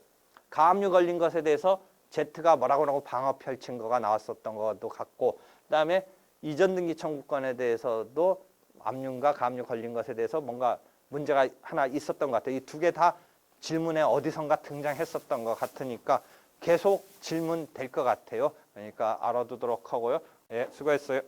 가압류 걸린 것에 대해서 Z가 뭐라고 방어 펼친 거가 나왔었던 것도 같고 그다음에 이전 등기 청구권에 대해서도 압류인가 가압류 걸린 것에 대해서 뭔가 문제가 하나 있었던 것 같아요. 이 두 개 다 질문에 어디선가 등장했었던 것 같으니까 계속 질문 될 것 같아요. 그러니까 알아두도록 하고요. 예, 수고했어요.